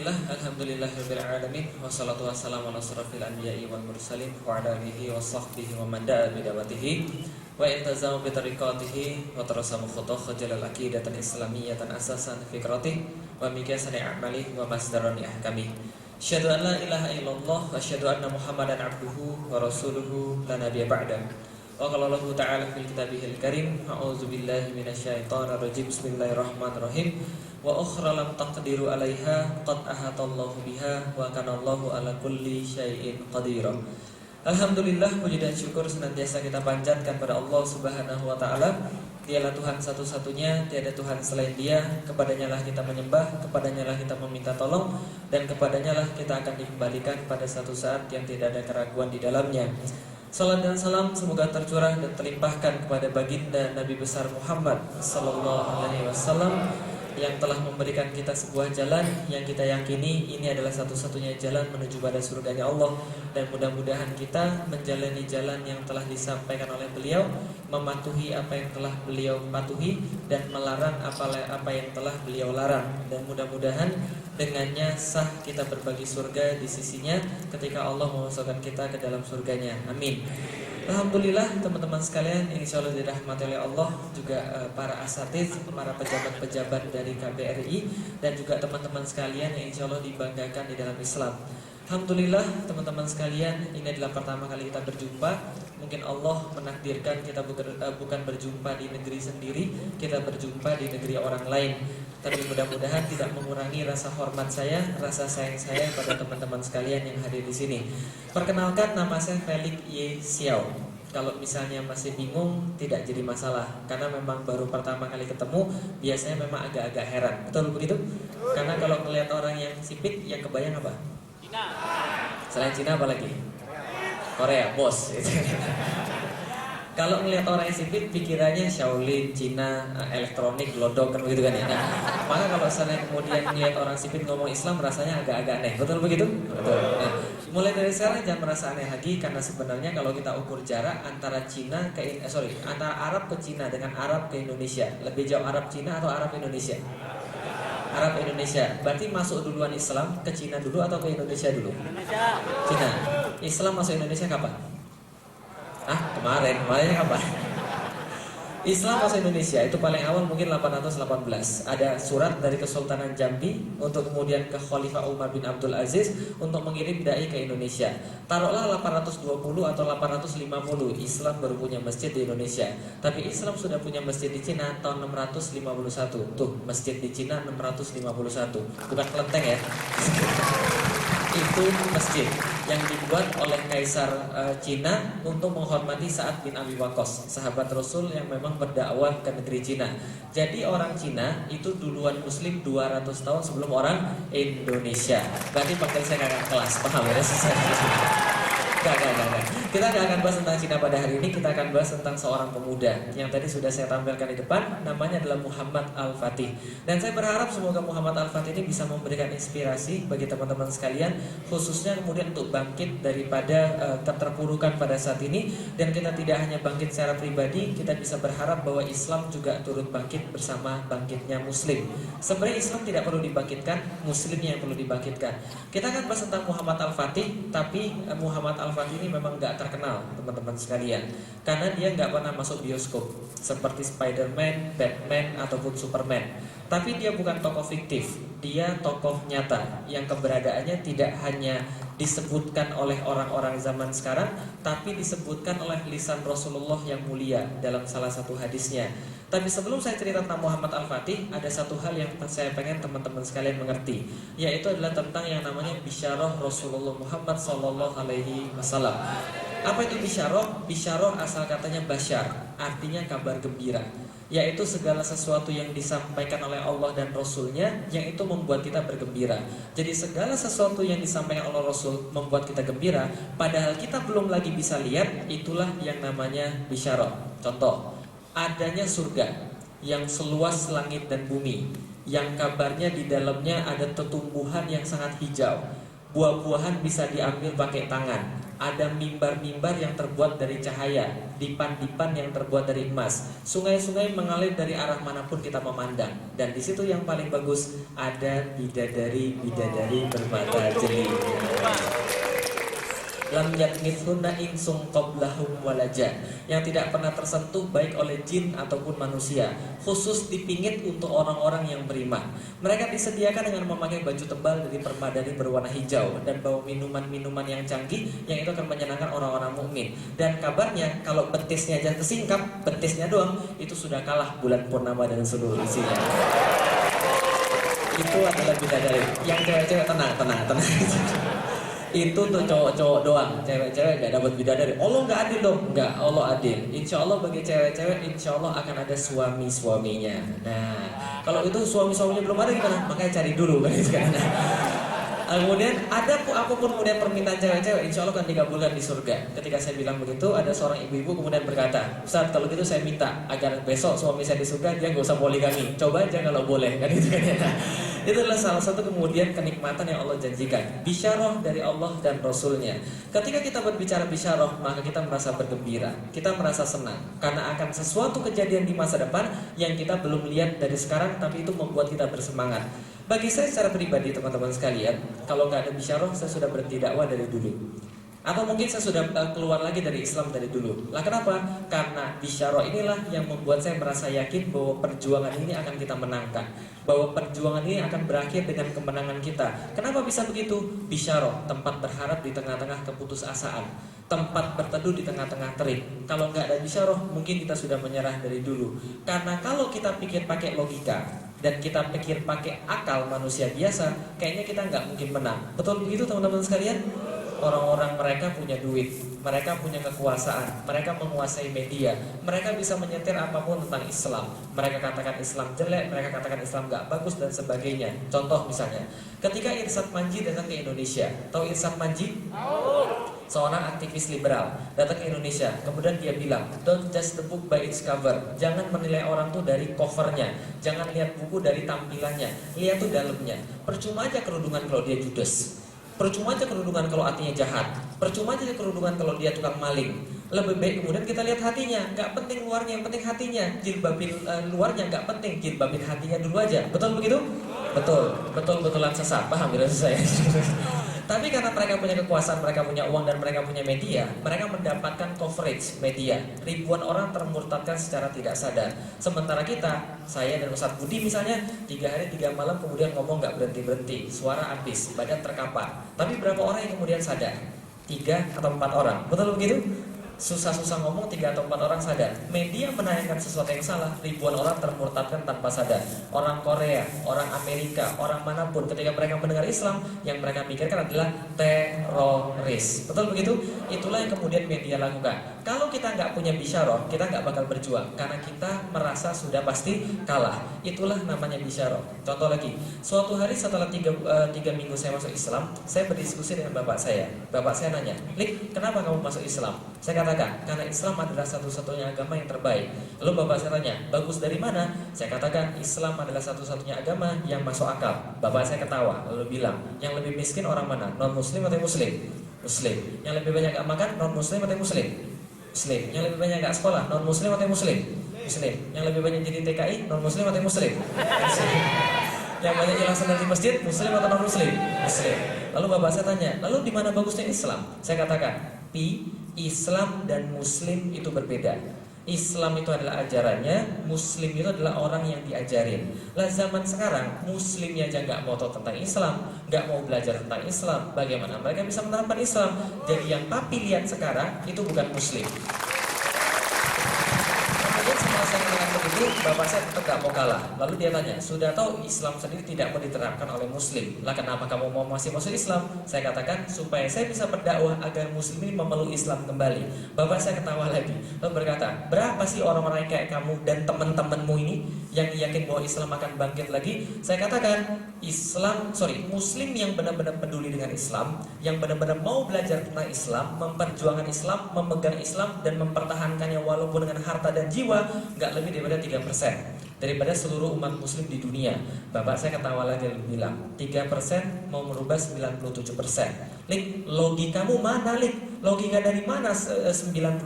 Alhamdulillahirabbil alamin wassalatu wassalamu ala asrofil anbiya'i wal mursalin wa ala alihi wa sahbihi wa man da'a bi da'watihi wa iltazama bi tariqatihi wa tarasama khutah jalal aqidatan islamiyatan asasan fikrati wa mikasani a'mali wa masdarani ahkami. Asyhadu an la ilaha illallah wa asyhadu anna Muhammadan abduhu wa rasuluhu la nabiyya ba'da. Wa qala Allah ta'ala fil kitabihil karim a'udzu billahi minasyaitonir rajim bismillahirrahmanirrahim wa ukhra lam taqdiru 'alaiha qad ahatallahu biha wa kana Allahu 'ala kulli syai'in qadir. Alhamdulillah, puji dan syukur senantiasa kita panjatkan pada Allah Subhanahu wa taala. Dialah Tuhan satu-satunya, tiada Tuhan selain Dia. Kepadanya lah kita menyembah, kepadanya lah kita meminta tolong, dan kepadanya lah kita akan dikembalikan pada satu saat yang tidak ada keraguan di dalamnya. Salam dan salam semoga tercurah dan terlimpahkan kepada baginda Nabi besar Muhammad sallallahu alaihi wasallam yang telah memberikan kita sebuah jalan yang kita yakini ini adalah satu-satunya jalan menuju pada surganya Allah, dan mudah-mudahan kita menjalani jalan yang telah disampaikan oleh beliau, mematuhi apa yang telah beliau patuhi dan melarang apa yang telah beliau larang, dan mudah-mudahan dengannya sah kita berbagi surga di sisinya ketika Allah memasukkan kita ke dalam surganya. Amin. Alhamdulillah teman-teman sekalian, insya Allah dirahmati oleh Allah, juga para asatiz, para pejabat-pejabat dari KBRI, dan juga teman-teman sekalian yang insya Allah dibanggakan di dalam Islam. Alhamdulillah teman-teman sekalian, ini adalah pertama kali kita berjumpa. Mungkin Allah menakdirkan kita bukan berjumpa di negeri sendiri, kita berjumpa di negeri orang lain. Tapi mudah-mudahan tidak mengurangi rasa hormat saya, rasa sayang saya pada teman-teman sekalian yang hadir di sini. Perkenalkan, nama saya Felix Y. Xiao. Kalau misalnya masih bingung, tidak jadi masalah, karena memang baru pertama kali ketemu, biasanya memang agak-agak heran. Betul begitu? Karena kalau melihat orang yang sipit, yang kebayang apa? Cina. Selain Cina apa lagi? Korea, bos. Kalau melihat orang yang sipit, pikirannya Shaolin, Cina, elektronik, glodok, kan begitu kan ya. Nah, maka kalau misalnya kemudian melihat orang sipit ngomong Islam, rasanya agak-agak aneh. Betul begitu? Betul. Nah, mulai dari sekarang jangan merasa aneh lagi, karena sebenarnya kalau kita ukur jarak antara antara Arab ke Cina dengan Arab ke Indonesia, lebih jauh Arab Cina atau Arab Indonesia? Arab Indonesia. Berarti masuk duluan Islam ke Cina dulu atau ke Indonesia dulu? Indonesia. Cina. Islam masuk Indonesia kapan? Kemarin kapan? Islam masuk Indonesia itu paling awal mungkin 818. Ada surat dari Kesultanan Jambi untuk kemudian ke Khalifah Umar bin Abdul Aziz untuk mengirim dai ke Indonesia. Taruhlah 820 atau 850 Islam baru punya masjid di Indonesia. Tapi Islam sudah punya masjid di Cina tahun 651. Tuh, masjid di Cina 651. Bukan kelenteng ya. Itu masjid yang dibuat oleh Kaisar Cina untuk menghormati Sa'ad bin Abi Waqqas, sahabat Rasul yang memang berdakwah ke negeri Cina. Jadi orang Cina itu duluan Muslim 200 tahun sebelum orang Indonesia. Berarti pakai saya kakak kelas, paham ya? Gak. Kita gak akan bahas tentang Cina pada hari ini. Kita akan bahas tentang seorang pemuda yang tadi sudah saya tampilkan di depan. Namanya adalah Muhammad Al-Fatih. Dan saya berharap semoga Muhammad Al-Fatih ini bisa memberikan inspirasi bagi teman-teman sekalian, khususnya kemudian untuk bangkit daripada keterpurukan pada saat ini. Dan kita tidak hanya bangkit secara pribadi, kita bisa berharap bahwa Islam juga turut bangkit bersama bangkitnya Muslim. Sebenarnya Islam tidak perlu dibangkitkan, Muslimnya yang perlu dibangkitkan. Kita akan bahas tentang Muhammad Al-Fatih, tapi Muhammad Al-Fatih ini memang gak terkenal teman-teman sekalian, karena dia gak pernah masuk bioskop seperti Spider-Man, Batman, ataupun Superman. Tapi dia bukan tokoh fiktif, dia tokoh nyata yang keberadaannya tidak hanya disebutkan oleh orang-orang zaman sekarang, tapi disebutkan oleh lisan Rasulullah yang mulia dalam salah satu hadisnya. Tapi sebelum saya cerita tentang Muhammad Al-Fatih, ada satu hal yang saya pengen teman-teman sekalian mengerti, yaitu adalah tentang yang namanya bisyarah Rasulullah Muhammad sallallahu alaihi wasallam. Apa itu bisyarah? Bisyarah asal katanya basyar, artinya kabar gembira, yaitu segala sesuatu yang disampaikan oleh Allah dan Rasulnya yang itu membuat kita bergembira. Jadi segala sesuatu yang disampaikan oleh Rasul membuat kita gembira, padahal kita belum lagi bisa lihat, itulah yang namanya bisyarah. Contoh, adanya surga yang seluas langit dan bumi, yang kabarnya di dalamnya ada tumbuhan yang sangat hijau, buah-buahan bisa diambil pakai tangan, Ada mimbar-mimbar yang terbuat dari cahaya, dipan-dipan yang terbuat dari emas. Sungai-sungai mengalir dari arah manapun kita memandang. Dan di situ yang paling bagus ada bidadari-bidadari bermata jeli. Lam yatmithunna insum qablahum walaja, yang tidak pernah tersentuh baik oleh jin ataupun manusia, khusus dipingit untuk orang-orang yang beriman. Mereka disediakan dengan memakai baju tebal dari permadani berwarna hijau dan bawa minuman-minuman yang canggih yang itu akan menyenangkan orang-orang mukmin. Dan kabarnya kalau betisnya aja kesingkap, betisnya doang itu sudah kalah bulan purnama dengan seluruh isinya. Itu adalah bidadari. Yang cewek-cewek tenang. Itu tuh cowok-cowok doang, cewek-cewek gak dapat bidadari. Allah gak adil dong? Enggak, Allah adil. Insya Allah bagi cewek-cewek, insya Allah akan ada suami-suaminya. Nah, kalau itu suami-suaminya belum ada gimana? Makanya cari dulu kan itu kan. Kemudian ada apapun kemudian permintaan cewek-cewek, insya Allah akan dikabulkan di surga. Ketika saya bilang begitu, ada seorang ibu-ibu kemudian berkata, Ustaz, kalau gitu saya minta agar besok suami saya di surga dia nggak usah poligami. Coba aja kalau boleh, kan itu kan ya. Itu adalah salah satu kemudian kenikmatan yang Allah janjikan, bisyarah dari Allah dan Rasulnya. Ketika kita berbicara bisyarah, maka kita merasa bergembira, kita merasa senang, karena akan sesuatu kejadian di masa depan yang kita belum lihat dari sekarang, tapi itu membuat kita bersemangat. Bagi saya secara pribadi teman-teman sekalian, kalau nggak ada bisyarah, saya sudah berhenti dakwah dari dulu. Atau mungkin saya sudah keluar lagi dari Islam dari dulu. Lah kenapa? Karena bisyarah inilah yang membuat saya merasa yakin bahwa perjuangan ini akan kita menangkan, bahwa perjuangan ini akan berakhir dengan kemenangan kita. Kenapa bisa begitu? Bisyarah, tempat berharap di tengah-tengah keputusasaan, tempat berteduh di tengah-tengah terik. Kalau nggak ada bisyarah, mungkin kita sudah menyerah dari dulu. Karena kalau kita pikir pakai logika dan kita pikir pakai akal manusia biasa, kayaknya kita nggak mungkin menang. Betul begitu teman-teman sekalian? Orang-orang mereka punya duit, mereka punya kekuasaan, mereka menguasai media, mereka bisa menyetir apapun tentang Islam. Mereka katakan Islam jelek, mereka katakan Islam gak bagus dan sebagainya. Contoh misalnya, ketika Irsad Manji datang ke Indonesia, tahu Irsad Manji? Seorang aktivis liberal datang ke Indonesia, kemudian dia bilang, don't judge the book by its cover. Jangan menilai orang tuh dari covernya, jangan lihat buku dari tampilannya, lihat tuh dalamnya. Percuma aja kerudungan kalau dia judes, percuma aja kerudungan kalau hatinya jahat, percuma aja kerudungan kalau dia tukang maling. Lebih baik kemudian kita lihat hatinya. Gak penting luarnya, yang penting hatinya. Jilbabin luarnya gak penting, jilbabin hatinya dulu aja. Betul begitu? Betul-betulan sesat. Paham tidak saya? Tapi karena mereka punya kekuasaan, mereka punya uang, dan mereka punya media, mereka mendapatkan coverage media. Ribuan orang termurtadkan secara tidak sadar. Sementara kita, saya dan Ustadz Budi misalnya, 3 hari 3 malam kemudian ngomong gak berhenti-berhenti, suara habis, badan terkapar. Tapi berapa orang yang kemudian sadar? 3 atau 4 orang. Betul begitu? Susah-susah ngomong 3 atau 4 orang sadar. Media menayangkan sesuatu yang salah, ribuan orang termurtadkan tanpa sadar. Orang Korea, orang Amerika, orang manapun ketika mereka mendengar Islam, yang mereka pikirkan adalah teroris. Betul begitu? Itulah yang kemudian media lakukan. Kalau kita nggak punya bisyarah, kita nggak bakal berjuang, karena kita merasa sudah pasti kalah. Itulah namanya bisyarah. Contoh lagi, suatu hari setelah 3 minggu saya masuk Islam, saya berdiskusi dengan bapak saya. Bapak saya nanya, Lik, kenapa kamu masuk Islam? Saya katakan, karena Islam adalah satu-satunya agama yang terbaik. Lalu bapak saya tanya, bagus dari mana? Saya katakan, Islam adalah satu-satunya agama yang masuk akal. Bapak saya ketawa, lalu bilang, yang lebih miskin orang mana? Non-muslim atau muslim? Muslim. Yang lebih banyak gak makan? Non-muslim atau muslim? Muslim. Yang lebih banyak gak sekolah? Non-muslim atau muslim? Muslim. Yang lebih banyak jadi TKI? Non-muslim atau muslim? Muslim. Yang banyak hilang sandal di masjid? Muslim atau non-muslim? Muslim. Lalu bapak saya tanya, lalu di mana bagusnya Islam? Saya katakan, Islam dan Muslim itu berbeda. Islam itu adalah ajarannya, Muslim itu adalah orang yang diajarin. Lah zaman sekarang, Muslimnya aja nggak mau tahu tentang Islam, nggak mau belajar tentang Islam, bagaimana mereka bisa menerapkan Islam? Jadi yang papi lihat sekarang itu bukan Muslim. Kemudian setelah saya mengatakan begitu, bapak saya tetap gak mau kalah. Lalu dia tanya, sudah tahu Islam sendiri tidak mau diterapkan oleh Muslim, lah kenapa kamu mau masih masuk Islam? Saya katakan, supaya saya bisa berdakwah agar Muslim ini memeluk Islam kembali. Bapak saya ketawa lagi, lalu berkata, berapa sih orang-orang kayak kamu dan teman-temanmu ini yang yakin bahwa Islam akan bangkit lagi? Saya katakan, Muslim yang benar-benar peduli dengan Islam, yang benar-benar mau belajar tentang Islam, memperjuangkan Islam, memegang Islam, dan mempertahankannya walaupun dengan harta dan jiwa, nggak lebih daripada 3%. daripada seluruh umat muslim di dunia. Bapak saya ketawa lagi bilang 3% mau merubah 97%. Lik, logikamu mana Lik? Logika dari mana 97%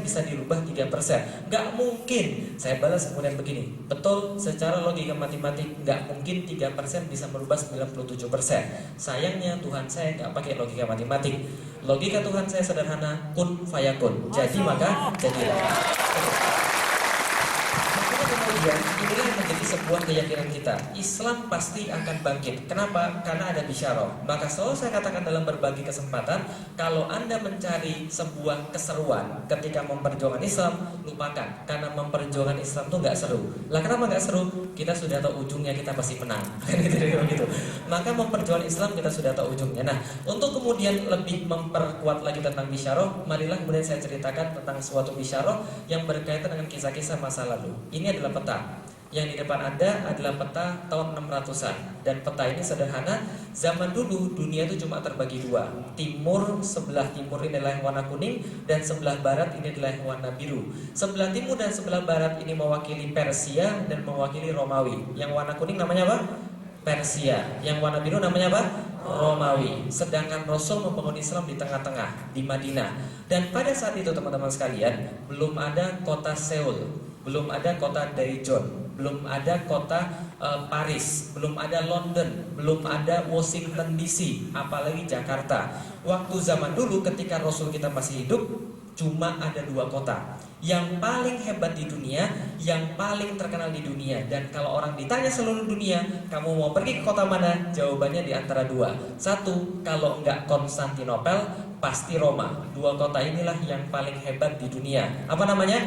bisa dirubah 3%? Gak mungkin. Saya balas kemudian begini, betul, secara logika matematik gak mungkin 3% bisa merubah 97%. Sayangnya Tuhan saya gak pakai logika matematik. Logika Tuhan saya sederhana, kun fayakun. Jadi maka jadilah. Kemudian inilah yang menjadi sebuah keyakinan kita, Islam pasti akan bangkit. Kenapa? Karena ada bisyarah. Maka selalu saya katakan dalam berbagai kesempatan, kalau Anda mencari sebuah keseruan ketika memperjuangkan Islam, lupakan, karena memperjuangkan Islam itu nggak seru. Lah kenapa nggak seru? Kita sudah tahu ujungnya, kita pasti menang. Gitu. Maka memperjuangkan Islam kita sudah tahu ujungnya. Nah, untuk kemudian lebih memperkuat lagi tentang bisyarah, marilah kemudian saya ceritakan tentang suatu bisyarah yang berkaitan dengan kisah-kisah masa lalu. Ini adalah peta. Yang di depan Anda adalah peta tahun 600-an. Dan peta ini sederhana. Zaman dulu dunia itu cuma terbagi dua. Timur, sebelah timur ini adalah yang warna kuning, dan sebelah barat ini adalah yang warna biru. Sebelah timur dan sebelah barat ini mewakili Persia dan mewakili Romawi. Yang warna kuning namanya apa? Persia. Yang warna biru namanya apa? Romawi. Sedangkan Rasul membangun Islam di tengah-tengah, di Madinah. Dan pada saat itu teman-teman sekalian, belum ada kota Seoul, belum ada kota Daejeon, belum ada kota Paris, belum ada London, belum ada Washington DC, apalagi Jakarta. Waktu zaman dulu ketika Rasul kita masih hidup, cuma ada dua kota yang paling hebat di dunia, yang paling terkenal di dunia. Dan kalau orang ditanya seluruh dunia, kamu mau pergi ke kota mana? Jawabannya di antara dua. Satu, kalau enggak Konstantinopel, pasti Roma. Dua kota inilah yang paling hebat di dunia. Apa namanya?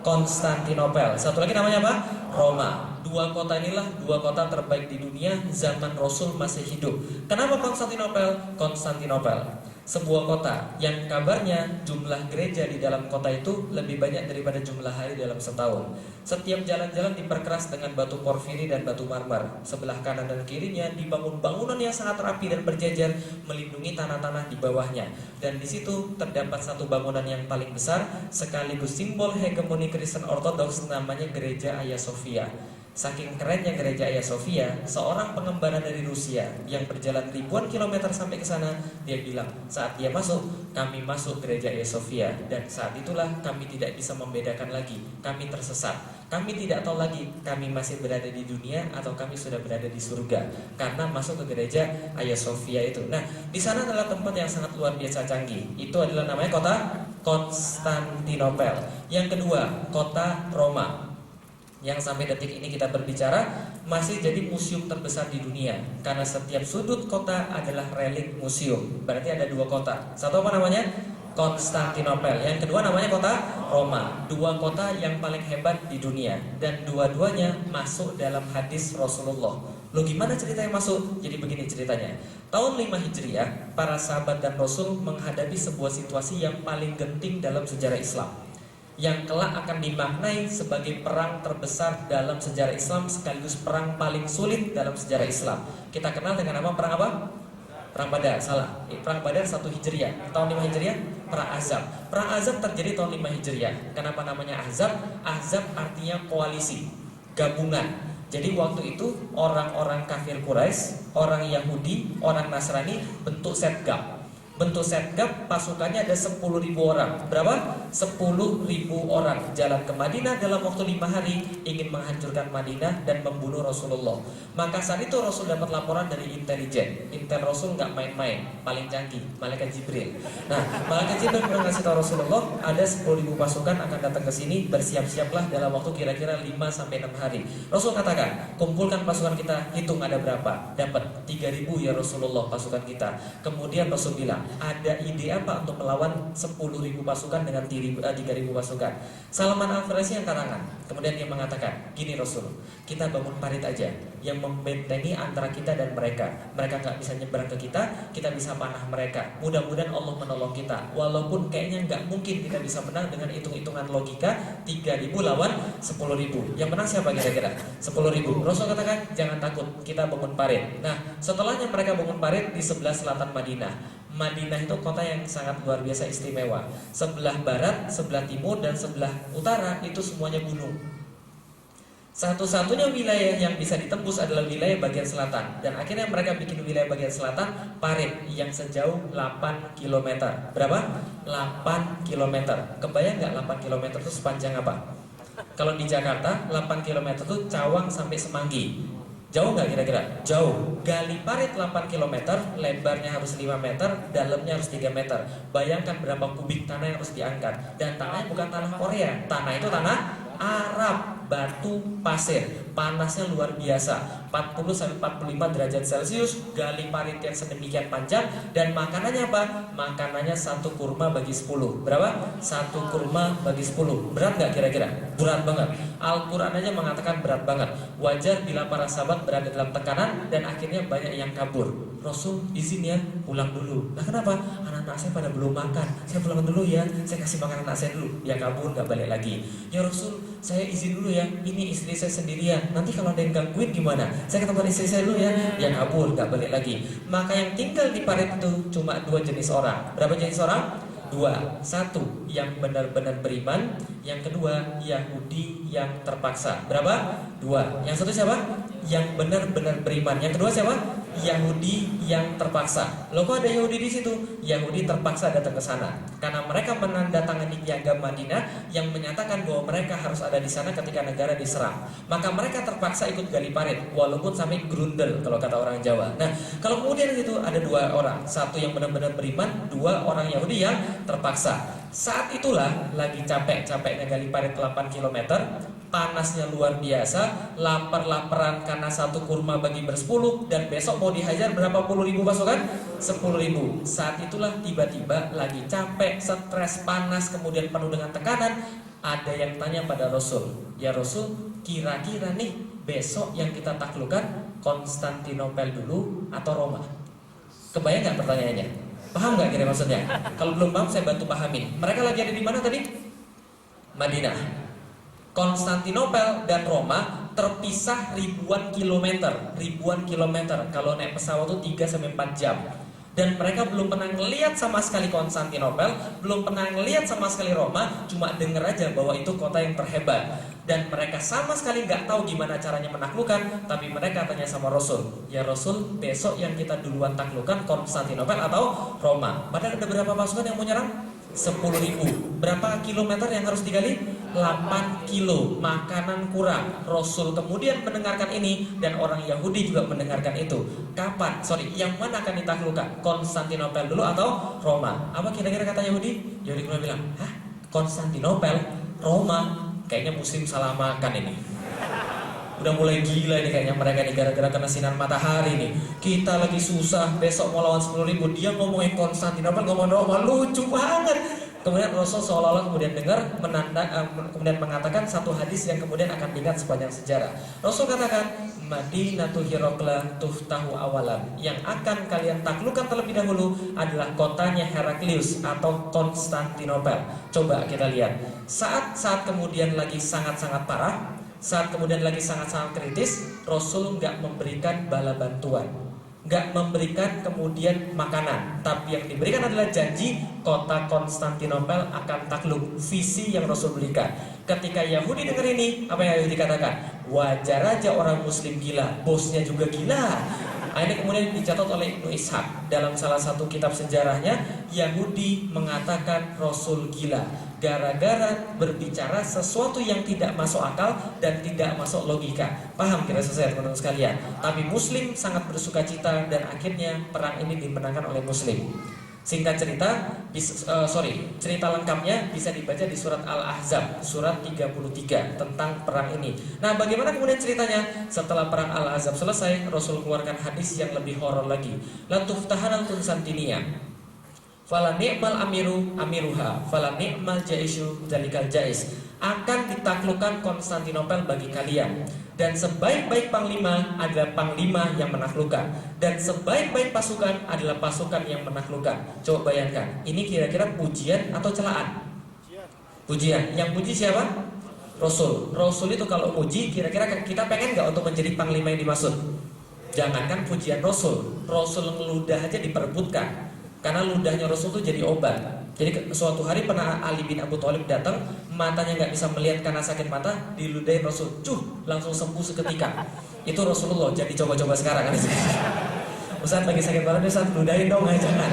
Konstantinopel. Satu lagi namanya apa? Roma. Dua kota inilah dua kota terbaik di dunia zaman Rasul masih hidup. Kenapa Konstantinopel? Konstantinopel, sebuah kota yang kabarnya jumlah gereja di dalam kota itu lebih banyak daripada jumlah hari dalam setahun. Setiap jalan-jalan diperkeras dengan batu porfiri dan batu marmer. Sebelah kanan dan kirinya dibangun bangunan yang sangat rapi dan berjajar, melindungi tanah-tanah di bawahnya. Dan di situ terdapat satu bangunan yang paling besar sekaligus simbol hegemoni Kristen Ortodoks, namanya Gereja Hagia Sophia. Saking kerennya Gereja Hagia Sophia, seorang pengembara dari Rusia yang berjalan ribuan kilometer sampai ke sana, dia bilang, saat dia masuk, kami masuk Gereja Hagia Sophia, dan saat itulah kami tidak bisa membedakan lagi, kami tersesat. Kami tidak tahu lagi kami masih berada di dunia atau kami sudah berada di surga karena masuk ke Gereja Hagia Sophia itu. Nah, di sana adalah tempat yang sangat luar biasa canggih. Itu adalah namanya kota Konstantinopel. Yang kedua, kota Roma, yang sampai detik ini kita berbicara masih jadi museum terbesar di dunia, karena setiap sudut kota adalah relik museum. Berarti ada dua kota. Satu apa namanya? Konstantinopel. Yang kedua namanya kota Roma. Dua kota yang paling hebat di dunia, dan dua-duanya masuk dalam hadis Rasulullah. Loh, gimana ceritanya masuk? Jadi begini ceritanya. Tahun 5 Hijriah, para sahabat dan Rasul menghadapi sebuah situasi yang paling genting dalam sejarah Islam, yang kelak akan dimaknai sebagai perang terbesar dalam sejarah Islam, sekaligus perang paling sulit dalam sejarah Islam. Kita kenal dengan nama perang apa? Perang Badar, salah. Perang Badar 1 Hijriah. Tahun 5 Hijriah, perang Ahzab. Perang Ahzab terjadi tahun 5 Hijriah. Kenapa namanya Ahzab? Ahzab artinya koalisi, gabungan. Jadi waktu itu orang-orang kafir Quraisy, orang Yahudi, orang Nasrani bentuk setgab. Bentuk setgab, pasukannya ada 10.000 orang. Berapa? 10.000 orang jalan ke Madinah dalam waktu 5 hari, ingin menghancurkan Madinah dan membunuh Rasulullah. Maka saat itu Rasul dapat laporan dari intelijen. Intel Rasul nggak main-main, paling canggih, Malaikat Jibril. Nah, Malaikat Jibril pernah ngasih tahu Rasulullah, ada 10.000 pasukan akan datang ke sini, bersiap-siaplah dalam waktu kira-kira 5-6 hari. Rasul katakan, kumpulkan pasukan kita, hitung ada berapa. Dapat 3.000 ya Rasulullah pasukan kita. Kemudian Rasul bilang, ada ide apa untuk melawan 10.000 pasukan dengan 3.000 pasukan? Salman Al-Farisi yang karangan. Kemudian dia mengatakan, gini Rasul, kita bangun parit aja yang membentengi antara kita dan mereka. Mereka gak bisa nyebrang ke kita bisa panah mereka. Mudah-mudahan Allah menolong kita. Walaupun kayaknya gak mungkin kita bisa menang dengan hitung-hitungan logika, 3.000 lawan 10.000. Yang menang siapa kira-kira? 10.000. Rasul katakan, jangan takut, kita bangun parit. Nah, setelahnya mereka bangun parit di sebelah selatan Madinah. Madinah itu kota yang sangat luar biasa istimewa. Sebelah barat, sebelah timur, dan sebelah utara itu semuanya gunung. Satu-satunya wilayah yang bisa ditembus adalah wilayah bagian selatan. Dan akhirnya mereka bikin wilayah bagian selatan parit yang sejauh 8 km. Berapa? 8 km. Kebayang nggak 8 km itu sepanjang apa? Kalau di Jakarta 8 km itu Cawang sampai Semanggi. Jauh nggak kira-kira? Jauh. Gali parit 8 km, lebarnya harus 5 meter, dalamnya harus 3 meter. Bayangkan berapa kubik tanah yang harus diangkat. Dan tanahnya bukan tanah Korea. Tanah itu tanah Arab, batu pasir, panasnya luar biasa, 40-45 derajat Celcius, gali parit yang sedemikian panjang, dan makanannya apa? Makanannya 1 kurma bagi 10. Berapa? 1 kurma bagi 10. Berat nggak kira-kira? Berat banget. Al-Quran aja mengatakan berat banget. Wajar bila para sahabat berada dalam tekanan dan akhirnya banyak yang kabur. Rasul izin ya pulang dulu. Nah kenapa? Anak-anak saya pada belum makan. Saya pulang dulu ya. Saya kasih makan anak saya dulu. Ya kabur, nggak balik lagi. Ya Rasul, saya izin dulu ya. Ini istri saya sendirian. Nanti kalau ada yang gangguin gimana? Saya ketemu istri saya dulu ya. Ya kabur, nggak balik lagi. Maka yang tinggal di parit itu cuma 2 jenis orang. Berapa jenis orang? 2. Satu yang benar-benar beriman. Yang kedua Yahudi yang terpaksa. Berapa? 2. Yang satu siapa? Yang benar-benar beriman. Yang kedua siapa? Yahudi yang terpaksa. Loh kok ada Yahudi di situ? Yahudi terpaksa datang ke sana karena mereka menandatangani piagam Madinah yang menyatakan bahwa mereka harus ada di sana ketika negara diserang. Maka mereka terpaksa ikut gali parit walaupun sampai grundel kalau kata orang Jawa. Nah, kalau kemudian itu ada 2 orang, satu yang benar-benar beriman, 2 orang Yahudi yang terpaksa. Saat itulah lagi capek-capeknya gali parit 8 km, panasnya luar biasa, lapar-laparan karena 1 kurma bagi ber-10, dan besok mau dihajar berapa puluh ribu pasukan? 10.000. Saat itulah tiba-tiba lagi capek, stres, panas, kemudian penuh dengan tekanan. Ada yang tanya pada Rasul, ya Rasul, kira-kira nih besok yang kita taklukkan Konstantinopel dulu atau Roma? Kebayang nggak pertanyaannya? Paham nggak kira maksudnya? Kalau belum paham saya bantu pahamin. Mereka lagi ada di mana tadi? Madinah. Konstantinopel dan Roma terpisah ribuan kilometer. Kalau naik pesawat itu 3-4 jam. Dan mereka belum pernah ngelihat sama sekali Konstantinopel, belum pernah ngelihat sama sekali Roma, cuma denger aja bahwa itu kota yang terhebat. Dan mereka sama sekali nggak tahu gimana caranya menaklukkan, tapi mereka tanya sama Rasul, ya Rasul, besok yang kita duluan taklukkan Konstantinopel atau Roma? Padahal ada berapa pasukan yang mau nyerang? 10.000. Berapa kilometer yang harus digali? 8 kilo. Makanan kurang. Rasul kemudian mendengarkan ini dan orang Yahudi juga mendengarkan itu. Kapan? Yang mana akan ditaklukkan? Konstantinopel dulu atau Roma? Apa kira-kira kata Yahudi? Yahudi kemudian bilang, hah? Konstantinopel? Roma? Kayaknya muslim salah makan ini. Udah mulai gila ini kayaknya mereka nih gara-gara kena sinar matahari nih. Kita lagi susah, besok mau lawan 10.000, dia ngomongin Konstantinopel, ngomong Roma, lucu banget. Kemudian Rasul seolah-olah kemudian dengar, kemudian mengatakan satu hadis yang kemudian akan diingat sepanjang sejarah. Rasul katakan, Madinatu Hirokla tuftahu awalan. Yang akan kalian taklukkan terlebih dahulu adalah kotanya Heraklius atau Konstantinopel. Coba kita lihat. Saat kemudian lagi sangat-sangat parah, saat kemudian lagi sangat-sangat kritis, Rasul nggak memberikan bala bantuan, nggak memberikan kemudian makanan, tapi yang diberikan adalah janji kota Konstantinopel akan takluk. Visi yang Rasul berikan. Ketika Yahudi dengar ini, apa yang Yahudi katakan? Wajar aja orang Muslim gila, bosnya juga gila. Ini kemudian dicatat oleh Ibnu Ishaq dalam salah satu kitab sejarahnya. Yahudi mengatakan Rasul gila gara-gara berbicara sesuatu yang tidak masuk akal dan tidak masuk logika. Paham kira saya teman-teman sekalian? Tapi Muslim sangat bersukacita dan akhirnya perang ini dimenangkan oleh Muslim. Singkat cerita, cerita lengkapnya bisa dibaca di surat Al-Ahzab, surat 33 tentang perang ini. Nah, bagaimana kemudian ceritanya? Setelah perang Al-Ahzab selesai, Rasul keluarkan hadis yang lebih horor lagi. La tuftahanal Konstantinia, fala ni'mal amiruha, fala ni'mal jaisyu dzalikal jais. Akan ditaklukkan Konstantinopel bagi kalian. Dan sebaik-baik panglima adalah panglima yang menaklukkan. Dan sebaik-baik pasukan adalah pasukan yang menaklukkan. Coba bayangkan, ini kira-kira pujian atau celaan? Pujian. Yang puji siapa? Rasul. Rasul itu kalau puji, kira-kira kita pengen gak untuk menjadi panglima yang dimaksud? Jangankan pujian Rasul, Rasul ngeludah aja diperebutkan. Karena ludahnya Rasul itu jadi obat. Jadi suatu hari pernah Ali bin Abu Thalib datang, matanya nggak bisa melihat karena sakit mata, diludahin Rasul, langsung sembuh seketika. Itu Rasulullah, jadi coba-coba sekarang kan. Ustaz lagi sakit banget, Ustaz ludahin dong, jangan.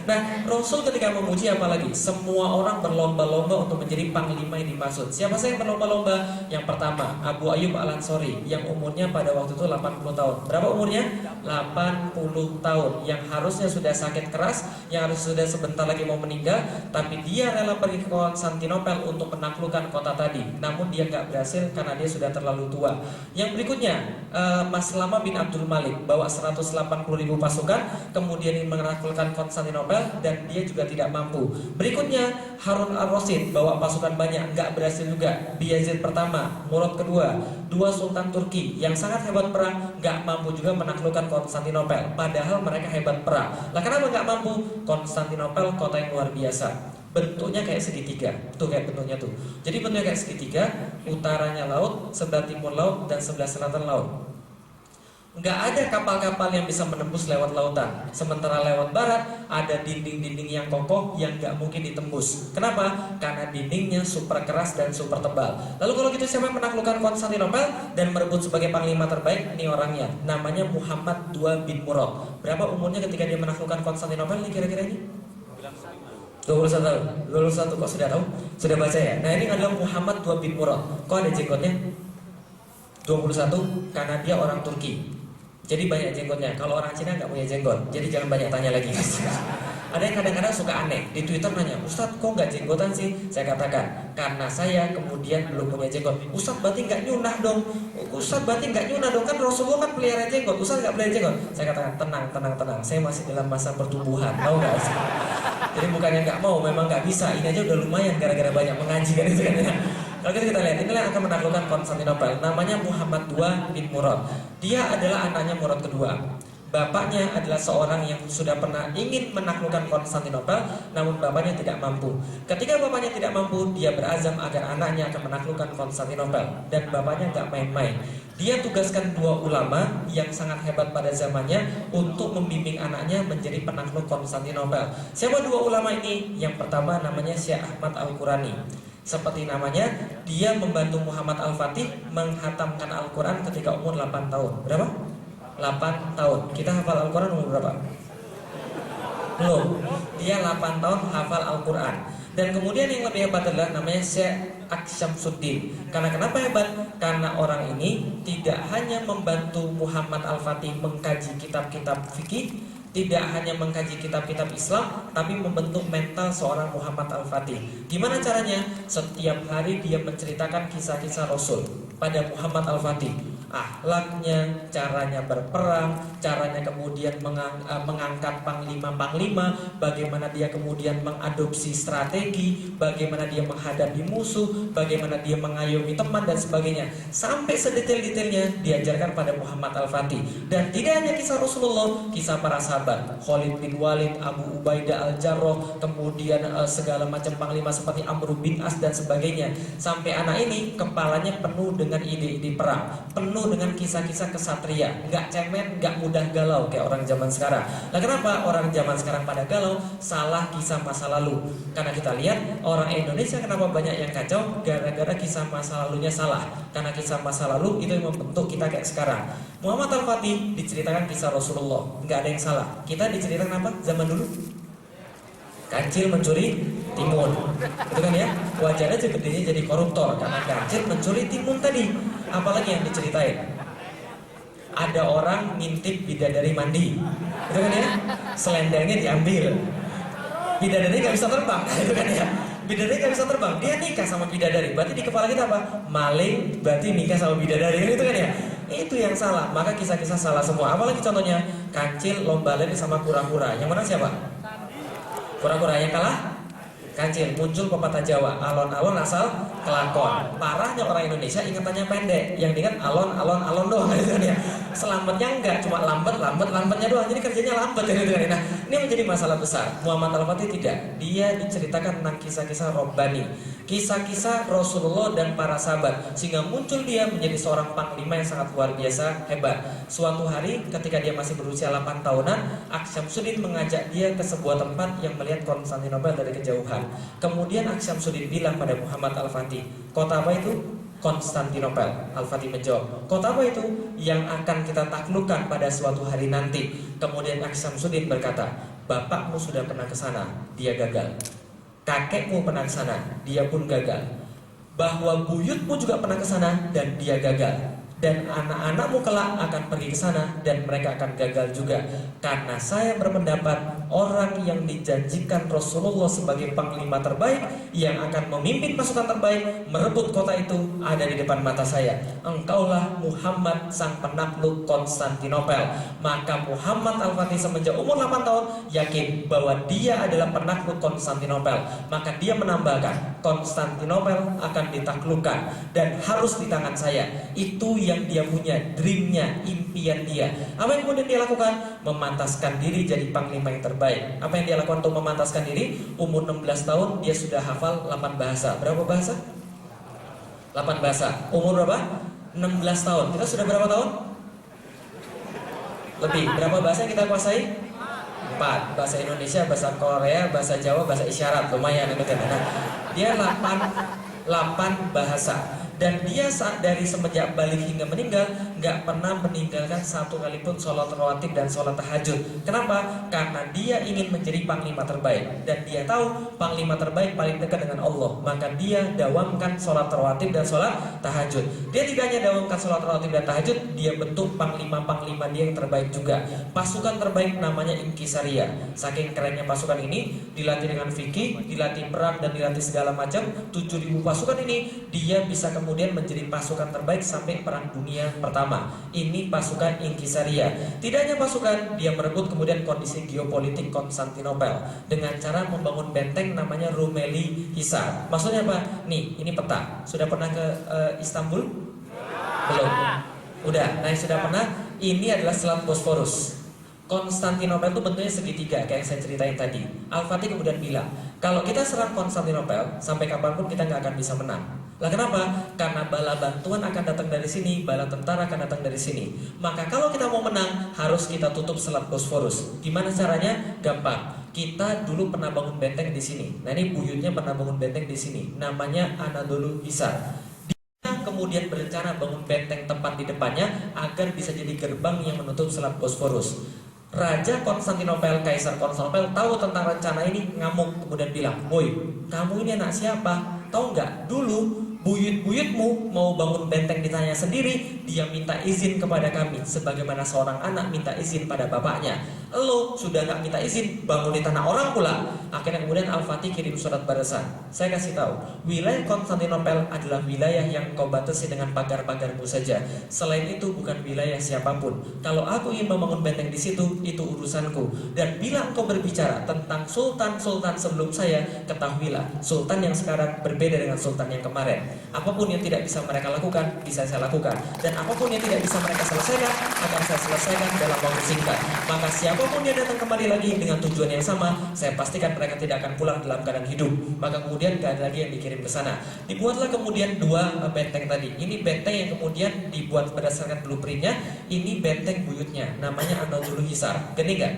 Nah, Rasul ketika memuji apalagi? Semua orang berlomba-lomba untuk menjadi panglima yang dimaksud. Siapa sih yang berlomba-lomba? Yang pertama, Abu Ayyub Al-Ansori, yang umurnya pada waktu itu 80 tahun. Berapa umurnya? 80 tahun. Yang harusnya sudah sakit keras, yang harus sudah sebentar lagi mau meninggal, tapi dia rela pergi ke Konstantinopel untuk menaklukkan kota tadi. Namun dia nggak berhasil karena dia sudah terlalu tua. Yang berikutnya, Maslama bin Abdul Malik bawa 180.000 pasukan, kemudian ingin menaklukkan Konstantinopel dan dia juga tidak mampu. Berikutnya Harun al-Rasyid bawa pasukan banyak, nggak berhasil juga. Bayezid pertama, Murad kedua, dua sultan Turki yang sangat hebat perang, nggak mampu juga menaklukkan Konstantinopel. Padahal mereka hebat perang. Lah kenapa nggak mampu? Konstantinopel kota yang luar biasa. Bentuknya kayak segitiga, tuh kayak bentuknya tuh. Jadi bentuknya kayak segitiga, utaranya laut, sebelah timur laut dan sebelah selatan laut. Nggak ada kapal-kapal yang bisa menembus lewat lautan. Sementara lewat barat ada dinding-dinding yang kokoh yang nggak mungkin ditembus. Kenapa? Karena dindingnya super keras dan super tebal. Lalu kalau gitu siapa yang menaklukkan Konstantinopel dan merebut sebagai panglima terbaik? Ini orangnya, namanya Muhammad II bin Murad. Berapa umurnya ketika dia menaklukkan Konstantinopel nih kira-kira ini? 21 tahun. 21 kok sudah tahu? Sudah baca ya? Nah ini adalah Muhammad II bin Murad. Kok ada jenggotnya? 21 karena dia orang Turki. Jadi banyak jenggotnya. Kalau orang Cina nggak punya jenggot, jadi jangan banyak tanya lagi. Ada yang kadang-kadang suka aneh di Twitter nanya, Ustadz kok nggak jenggotan sih? Saya katakan, karena saya kemudian belum punya jenggot. Ustadz berarti nggak nyunah dong. Ustadz berarti nggak nyunah dong, kan Rasulullah kan pelihara jenggot. Ustadz nggak pelihara jenggot. Saya katakan tenang. Saya masih dalam masa pertumbuhan, tahu nggak sih? Jadi bukannya nggak mau, memang nggak bisa. Ini aja udah lumayan gara-gara banyak mengaji kan itu kan ya. Kalau kita lihat, inilah yang akan menaklukkan Konstantinopel. Namanya Muhammad II bin Murad. Dia adalah anaknya Murad kedua. Bapaknya adalah seorang yang sudah pernah ingin menaklukkan Konstantinopel, namun bapaknya tidak mampu. Ketika bapaknya tidak mampu, dia berazam agar anaknya akan menaklukkan Konstantinopel. Dan bapaknya gak main-main. Dia tugaskan dua ulama yang sangat hebat pada zamannya untuk membimbing anaknya menjadi penakluk Konstantinopel. Siapa dua ulama ini? Yang pertama namanya Syekh Ahmad Al-Qurani. Seperti namanya, dia membantu Muhammad Al-Fatih menghatamkan Al-Quran ketika umur 8 tahun. Berapa? 8 tahun. Kita hafal Al-Quran umur berapa? Belum. Dia 8 tahun hafal Al-Quran. Dan kemudian yang lebih hebat adalah namanya Syekh Aksyamsuddin. Karena kenapa hebat? Karena orang ini tidak hanya membantu Muhammad Al-Fatih mengkaji kitab-kitab fikih, tidak hanya mengkaji kitab-kitab Islam, tapi membentuk mental seorang Muhammad Al-Fatih. Gimana caranya? Setiap hari dia menceritakan kisah-kisah Rasul pada Muhammad Al-Fatih. Akhlaknya, caranya berperang, caranya kemudian mengangkat panglima-panglima, bagaimana dia kemudian mengadopsi strategi, bagaimana dia menghadapi musuh, bagaimana dia mengayomi teman dan sebagainya. Sampai sedetail-detailnya diajarkan pada Muhammad Al-Fatih. Dan tidak hanya kisah Rasulullah, kisah para sahabat, Khalid bin Walid, Abu Ubaidah Al-Jarrah, kemudian segala macam panglima seperti Amr bin As dan sebagainya. Sampai anak ini kepalanya penuh dengan ide-ide perang, penuh dengan kisah-kisah kesatria, nggak cemen, nggak mudah galau kayak orang zaman sekarang. Nah kenapa orang zaman sekarang pada galau? Salah kisah masa lalu. Karena kita lihat orang Indonesia kenapa banyak yang kacau, gara-gara kisah masa lalunya salah. Karena kisah masa lalu itu yang membentuk kita kayak sekarang. Muhammad Al-Fatih diceritakan kisah Rasulullah, nggak ada yang salah. Kita diceritakan apa zaman dulu? Kancil mencuri timun, itu kan ya, wajarnya gedenya jadi koruptor karena kancil mencuri timun tadi. Apalagi yang diceritain? Ada orang ngintip bidadari mandi, itu kan ya, selendangnya diambil, bidadari nggak bisa terbang, itu kan ya, bidadari nggak bisa terbang, dia nikah sama bidadari, berarti di kepala kita apa? Maling, berarti nikah sama bidadari, itu kan ya. Itu yang salah, maka kisah-kisah salah semua. Apalagi contohnya, kancil lomba lari sama kura-kura, yang mana siapa? Kura-kura yang kalah? Kancil. Muncul pepatah Jawa, alon-alon asal kelakon. Parahnya orang Indonesia ingatannya pendek, yang diingat alon-alon doang gitu kan ya. Selamatnya enggak, cuma lambatnya doang. Jadi kerjanya lambat gitu kan. Nah, Ini menjadi masalah besar. Muhammad Al-Fatih tidak. Dia diceritakan tentang kisah-kisah Rabbani, kisah-kisah Rasulullah dan para sahabat, sehingga muncul dia menjadi seorang panglima yang sangat luar biasa hebat. Suatu hari ketika dia masih berusia 8 tahunan, Aksyamsuddin mengajak dia ke sebuah tempat yang melihat Konstantinopel dari kejauhan. Kemudian Aksyamsuddin bilang pada Muhammad Al-Fatih, kota apa itu? Konstantinopel. Al-Fatih menjawab, kota apa itu? Yang akan kita taklukkan pada suatu hari nanti. Kemudian Aksyamsuddin berkata, bapakmu sudah pernah ke sana, dia gagal. Kakekmu pernah ke sana, dia pun gagal. Bahwa buyutmu juga pernah ke sana dan dia gagal. Dan anak-anakmu kelak akan pergi ke sana dan mereka akan gagal juga. Karena saya berpendapat orang yang dijanjikan Rasulullah sebagai panglima terbaik yang akan memimpin pasukan terbaik merebut kota itu ada di depan mata saya. Engkaulah Muhammad sang penakluk Konstantinopel. Maka Muhammad Al-Fatih semenjak umur 8 tahun yakin bahwa dia adalah penakluk Konstantinopel. Maka dia menambahkan, Konstantinopel akan ditaklukkan dan harus di tangan saya. Itu yang dia punya, dreamnya, impian dia. Apa yang kemudian dia lakukan? Memantaskan diri jadi panglima yang terbaik. Apa yang dia lakukan untuk memantaskan diri? Umur 16 tahun dia sudah hafal 8 bahasa. Berapa bahasa? 8 bahasa. Umur berapa? 16 tahun. Kita sudah berapa tahun? Lebih. Berapa bahasa yang kita kuasai? 4. Bahasa Indonesia, bahasa Korea, bahasa Jawa, bahasa isyarat. Lumayan. Nah, dia 8 bahasa. Dan dia dari semenjak balik hingga meninggal nggak pernah meninggalkan satu kali pun sholat rawatib dan sholat tahajud. Kenapa? Karena dia ingin menjadi panglima terbaik. Dan dia tahu panglima terbaik paling dekat dengan Allah. Maka dia dawamkan sholat rawatib dan sholat tahajud. Dia tidak hanya dawamkan sholat rawatib dan tahajud, dia bentuk panglima-panglima dia yang terbaik juga. Pasukan terbaik namanya Inkisaria. Saking kerennya pasukan ini, dilatih dengan fikih, dilatih perang dan dilatih segala macam. 7.000 pasukan ini dia bisa kemudian menjadi pasukan terbaik sampai perang dunia pertama. Ini pasukan Inkisaria. Tidak hanya pasukan, dia merebut kemudian kondisi geopolitik Konstantinopel dengan cara membangun benteng namanya Rumeli Hisar. Maksudnya apa? Nih, ini peta. Sudah pernah ke Istanbul? Belum. Udah. Nah, yang sudah pernah, ini adalah Selat Bosporus. Konstantinopel itu bentuknya segitiga kayak yang saya ceritain tadi. Al-Fatih kemudian bilang, kalau kita serang Konstantinopel, sampai kapanpun kita nggak akan bisa menang. Lah kenapa? Karena bala bantuan akan datang dari sini, bala tentara akan datang dari sini. Maka kalau kita mau menang, harus kita tutup Selat Bosporus. Gimana caranya? Gampang. Kita dulu pernah bangun benteng di sini. Nah, ini buyutnya pernah bangun benteng di sini. Namanya Anadolu Hisar. Kemudian berencana bangun benteng tempat di depannya agar bisa jadi gerbang yang menutup Selat Bosporus. Raja Konstantinopel, Kaisar Konstantinopel tahu tentang rencana ini, ngamuk kemudian bilang, "Woi, kamu ini anak siapa? Tahu nggak? Dulu buyut-buyutmu mau bangun benteng di tanahnya sendiri, dia minta izin kepada kami, sebagaimana seorang anak minta izin pada bapaknya. Lo sudah nggak minta izin, bangun di tanah orang pula." Akhirnya kemudian Al-Fatih kirim surat balasan. Saya kasih tahu, wilayah Konstantinopel adalah wilayah yang kau batasi dengan pagar-pagarmu saja. Selain itu bukan wilayah siapapun. Kalau aku ingin membangun benteng di situ, itu urusanku. Dan bila engkau berbicara tentang sultan-sultan sebelum saya, ketahuilah, sultan yang sekarang berbeda dengan sultan yang kemarin. Apapun yang tidak bisa mereka lakukan, bisa saya lakukan. Dan apapun yang tidak bisa mereka selesaikan, akan saya selesaikan dalam waktu singkat. Maka siapapun yang datang kembali lagi dengan tujuan yang sama, saya pastikan mereka tidak akan pulang dalam keadaan hidup. Maka kemudian gak ada lagi yang dikirim ke sana. Dibuatlah kemudian 2 benteng tadi. Ini benteng yang kemudian dibuat berdasarkan blueprintnya. Ini benteng buyutnya, namanya Anadolu Hisar. Gede gak?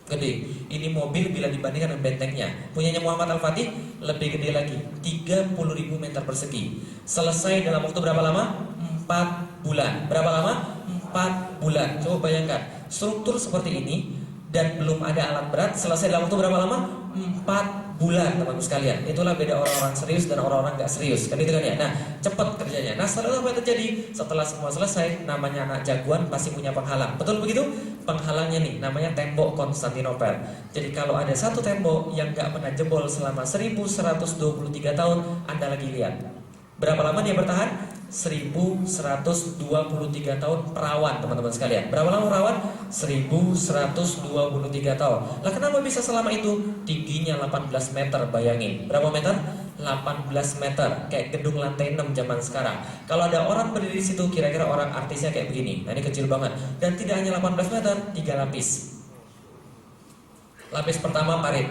Gede. Ini mobil bila dibandingkan dengan bentengnya. Punyanya Muhammad Al-Fatih lebih gede lagi, 30.000 meter persegi. Selesai dalam waktu berapa lama? 4 bulan. Berapa lama? 4 bulan. Coba bayangkan, struktur seperti ini dan belum ada alat berat, selesai dalam waktu berapa lama? 4 bulan, teman-teman sekalian. Itulah beda orang-orang serius dan orang-orang gak serius. Kan itu kan ya. Nah, cepat kerjanya. Nah, setelah apa yang terjadi? Setelah semua selesai, namanya anak jagoan pasti punya penghalang. Betul begitu? Penghalangnya nih, namanya tembok Konstantinopel. Jadi kalau ada satu tembok yang gak pernah jebol selama 1123 tahun, Anda lagi lihat. Berapa lama dia bertahan? 1123 tahun perawan, teman-teman sekalian. Berapa lama perawan? 1123 tahun. Lah kenapa bisa selama itu? Tingginya 18 meter, bayangin. Berapa meter? 18 meter. Kayak gedung lantai 6 zaman sekarang. Kalau ada orang berdiri di situ, kira-kira orang artisnya kayak begini. Nah, ini kecil banget. Dan tidak hanya 18 meter, 3 lapis. Lapis pertama parit.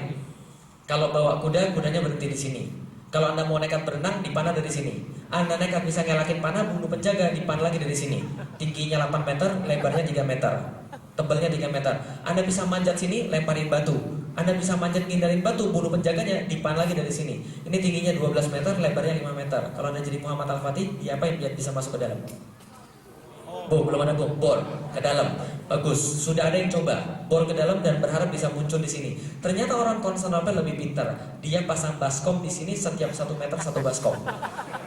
Kalau bawa kuda, kudanya berhenti di sini. Kalau Anda mau nekat berenang, dipanah dari sini. Anda nekat bisa ngelakin panah, bunuh penjaga, dipanah lagi dari sini. Tingginya 8 meter, lebarnya 3 meter. Tebalnya 3 meter. Anda bisa manjat sini, lemparin batu. Anda bisa manjat ngindarin batu, bunuh penjaganya, dipanah lagi dari sini. Ini tingginya 12 meter, lebarnya 5 meter. Kalau Anda jadi Muhammad Al-Fatih, diapain biar bisa masuk ke dalam? Belum ada bor ke dalam. Bagus, sudah ada yang coba bor ke dalam dan berharap bisa muncul di sini. Ternyata orang Konstantinopel lebih pintar. Dia pasang baskom di sini, setiap 1 meter 1 baskom.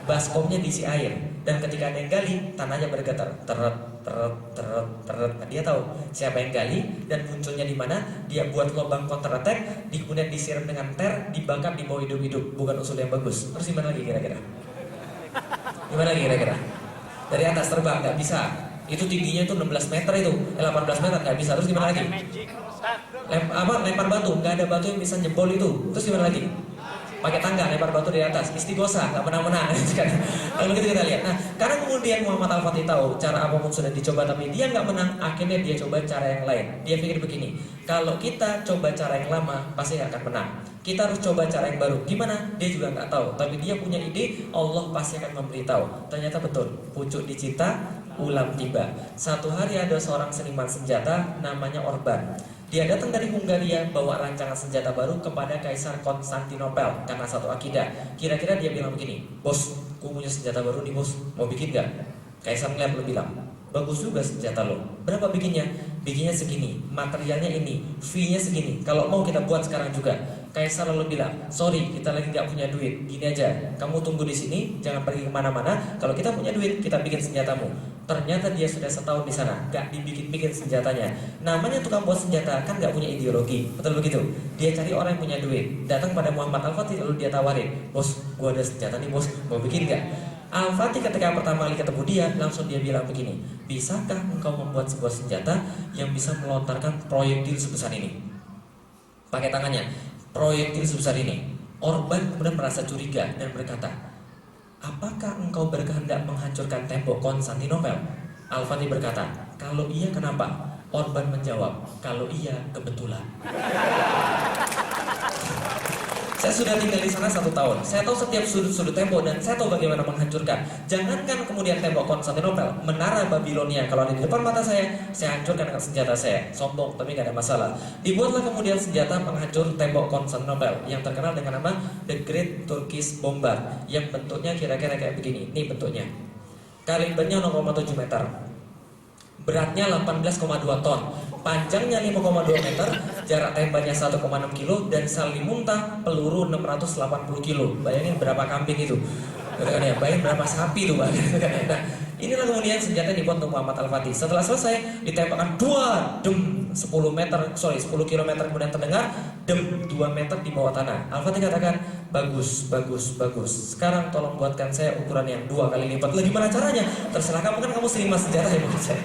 Baskomnya diisi air, dan ketika ada yang gali, tanahnya bergetar. Teret, teret, teret, teret. Nah, dia tahu siapa yang gali dan munculnya di mana. Dia buat lubang counter attack, kemudian disiram dengan ter, dibakar, dibawa hidup-hidup. Bukan usul yang bagus. Terus gimana lagi kira-kira? Gimana lagi kira-kira? Dari atas terbang nggak bisa. Itu tingginya itu 16 meter itu, 18 meter nggak bisa. Terus gimana lagi? Lempar batu, nggak ada batu yang bisa jebol itu. Terus gimana lagi? Pakai tangga, lempar batu dari atas. Istighosa, nggak pernah menang. Lalu begitu kita lihat. Nah, karena kemudian Muhammad Al-Fatih tahu cara apapun sudah dicoba tapi dia nggak menang, akhirnya dia coba cara yang lain. Dia pikir begini, kalau kita coba cara yang lama pasti nggak akan menang. Kita harus coba cara yang baru. Gimana? Dia juga nggak tahu. Tapi dia punya ide, Allah pasti akan memberitahu. Ternyata betul. Pucuk dicita, ulam tiba. Satu hari ada seorang seniman senjata namanya Orban. Dia datang dari Hungaria bawa rancangan senjata baru kepada Kaisar Konstantinopel karena satu akidah. Kira-kira dia bilang begini, bos, aku punya senjata baru nih bos, mau bikin nggak? Kaisar ngeliat lo bilang, bagus juga senjata lo. Berapa bikinnya? Bikinnya segini, materialnya ini, fee-nya segini. Kalau mau kita buat sekarang juga. Kaisar lalu bilang, sorry, kita lagi nggak punya duit. Gini aja, kamu tunggu di sini, jangan pergi kemana-mana. Kalau kita punya duit, kita bikin senjatamu. Ternyata dia sudah setahun di sana, nggak dibikin-bikin senjatanya. Namanya tukang buat senjata kan nggak punya ideologi, betul begitu? Dia cari orang yang punya duit. Datang pada Muhammad Al-Fatih lalu dia tawarin, bos, gua ada senjata nih bos, mau bikin nggak? Al-Fatih ketika pertama kali ketemu dia, langsung dia bilang begini, bisakah engkau membuat sebuah senjata yang bisa melontarkan proyektil sebesar ini? Pakai tangannya, proyektil sebesar ini. Orban kemudian merasa curiga dan berkata, apakah engkau berkehendak menghancurkan tembok Konstantinopel? Al-Fatih berkata, kalau iya kenapa? Orban menjawab, kalau iya kebetulan. Saya sudah tinggal di sana 1 tahun. Saya tahu setiap sudut-sudut tembok dan saya tahu bagaimana menghancurkan. Jangankan kemudian tembok Konstantinopel, menara Babilonia kalau ada di depan mata saya hancurkan dengan senjata saya. Sombong, tapi nggak ada masalah. Dibuatlah kemudian senjata penghancur tembok Konstantinopel yang terkenal dengan nama The Great Turkish Bomber, yang bentuknya kira-kira kayak begini. Ini bentuknya. Kalibernya 0,7 meter. Beratnya 18,2 ton, panjangnya 5,2 meter, jarak tembaknya 1,6 kilo, dan saling muntah peluru 680 kilo. Bayangin berapa kambing itu, bayangin berapa sapi itu, Pak. Nah, inilah kemudian senjata yang dibuat untuk Muhammad Al-Fatih. Setelah selesai, ditembakkan 10 kilometer kemudian terdengar dem 2 meter di bawah tanah. Al-Fatih katakan, bagus. Sekarang tolong buatkan saya ukuran yang 2 kali lipat. Lagi mana caranya? Terserah kamu, kan kamu seniman senjata ya buat saya.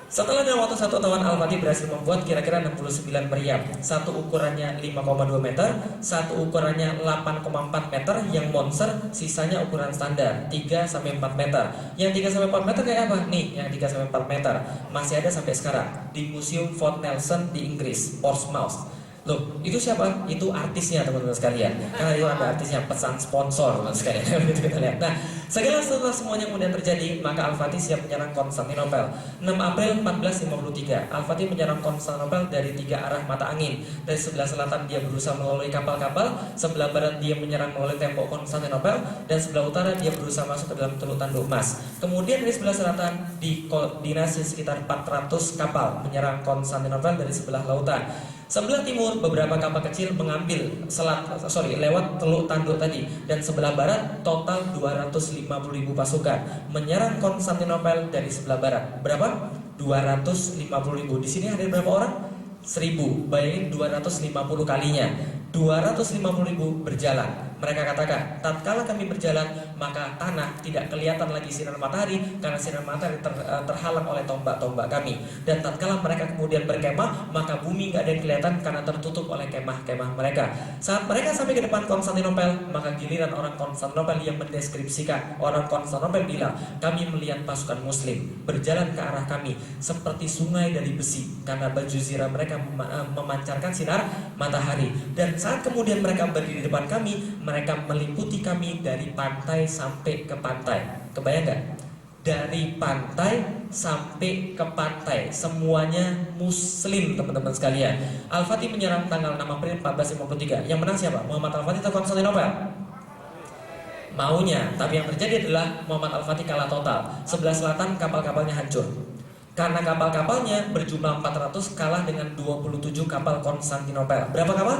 Setelah dalam waktu 1 tahun, Al-Fatih berhasil membuat kira-kira 69 meriam. Satu ukurannya 5,2 meter, satu ukurannya 8,4 meter yang monster, sisanya ukuran standar 3-4 meter. Yang 3-4 meter kayak apa? Nih, yang 3-4 meter masih ada sampai sekarang di Museum Fort Nelson di Inggris, Portsmouth. Loh, itu siapa? Itu artisnya teman-teman sekalian. Karena itu ada artisnya, pesan sponsor teman-teman sekalian. Kita lihat. Nah, setelah semuanya kemudian terjadi, maka Al-Fatih siap menyerang Konstantinopel. 6 April 1453, Al-Fatih menyerang Konstantinopel dari 3 arah mata angin. Dari sebelah selatan dia berusaha melalui kapal-kapal, sebelah barat dia menyerang melalui tembok Konstantinopel, dan sebelah utara dia berusaha masuk ke dalam Teluk Tanduk Emas. Kemudian dari sebelah selatan dikoordinasi sekitar 400 kapal menyerang Konstantinopel dari sebelah lautan. Sebelah timur beberapa kapal kecil mengambil lewat Teluk Tanduk tadi, dan sebelah barat total 250.000 pasukan menyerang Konstantinopel dari sebelah barat. Berapa? 250.000. Di sini ada berapa orang? 1.000. Bayangin 250 kalinya. 250.000 berjalan. Mereka katakan, tatkala kami berjalan, maka tanah tidak kelihatan lagi sinar matahari karena sinar matahari terhalang oleh tombak-tombak kami. Dan tatkala mereka kemudian berkemah, maka bumi nggak ada yang kelihatan karena tertutup oleh kemah-kemah mereka. Saat mereka sampai ke depan Konstantinopel, maka giliran orang Konstantinopel yang mendeskripsikan. Orang Konstantinopel bilang, kami melihat pasukan Muslim berjalan ke arah kami seperti sungai dari besi karena baju zirah mereka memancarkan sinar matahari. Dan saat kemudian mereka berdiri di depan kami, mereka meliputi kami dari pantai sampai ke pantai. Kebayang nggak? Dari pantai sampai ke pantai, semuanya Muslim, teman-teman sekalian. Al-Fatih menyerang tanggal 6 April 1453. Yang menang siapa? Muhammad Al-Fatih atau Konstantinopel? Maunya, tapi yang terjadi adalah Muhammad Al-Fatih kalah total. Sebelah selatan kapal-kapalnya hancur. Karena kapal-kapalnya berjumlah 400 kalah dengan 27 kapal Konstantinopel. Berapa kapal?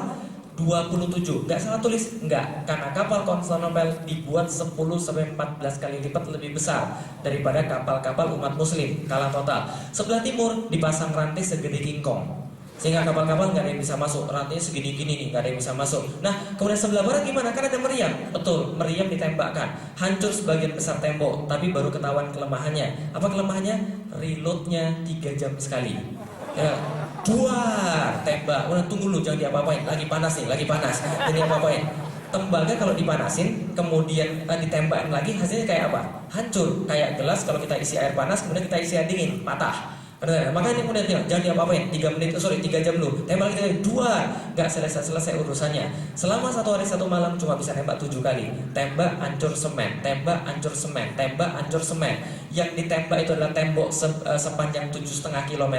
27, nggak salah tulis, nggak, karena kapal Konstantinopel dibuat 10-14 kali lipat lebih besar daripada kapal-kapal umat muslim, kalah total. Sebelah timur dipasang rantai segede kingkong, sehingga kapal-kapal nggak ada yang bisa masuk, rantainya segini-gini nih, nggak ada yang bisa masuk. Nah, kemudian sebelah barat gimana? Kan ada meriam, betul, meriam ditembakkan, hancur sebagian besar tembok, tapi baru ketahuan kelemahannya. Apa kelemahannya? Reloadnya 3 jam sekali. Ya, duar, tembak. Udah tunggu dulu, jangan diapa-apain. Lagi panas nih, lagi panas. Jadi apa-apain. Tembaga kalau dipanasin, kemudian ditembakin lagi, hasilnya kayak apa? Hancur. Kayak gelas kalau kita isi air panas, kemudian kita isi air dingin, patah. Makanya kemudian jangan diapa-apain. 3 jam dulu. Tembak kita duar, nggak selesai urusannya. Selama 1 hari 1 malam cuma bisa nembak 7 kali. Tembak, hancur semen. Tembak, hancur semen. Tembak, hancur semen. Yang ditembak itu adalah tembok sepanjang 7,5 km.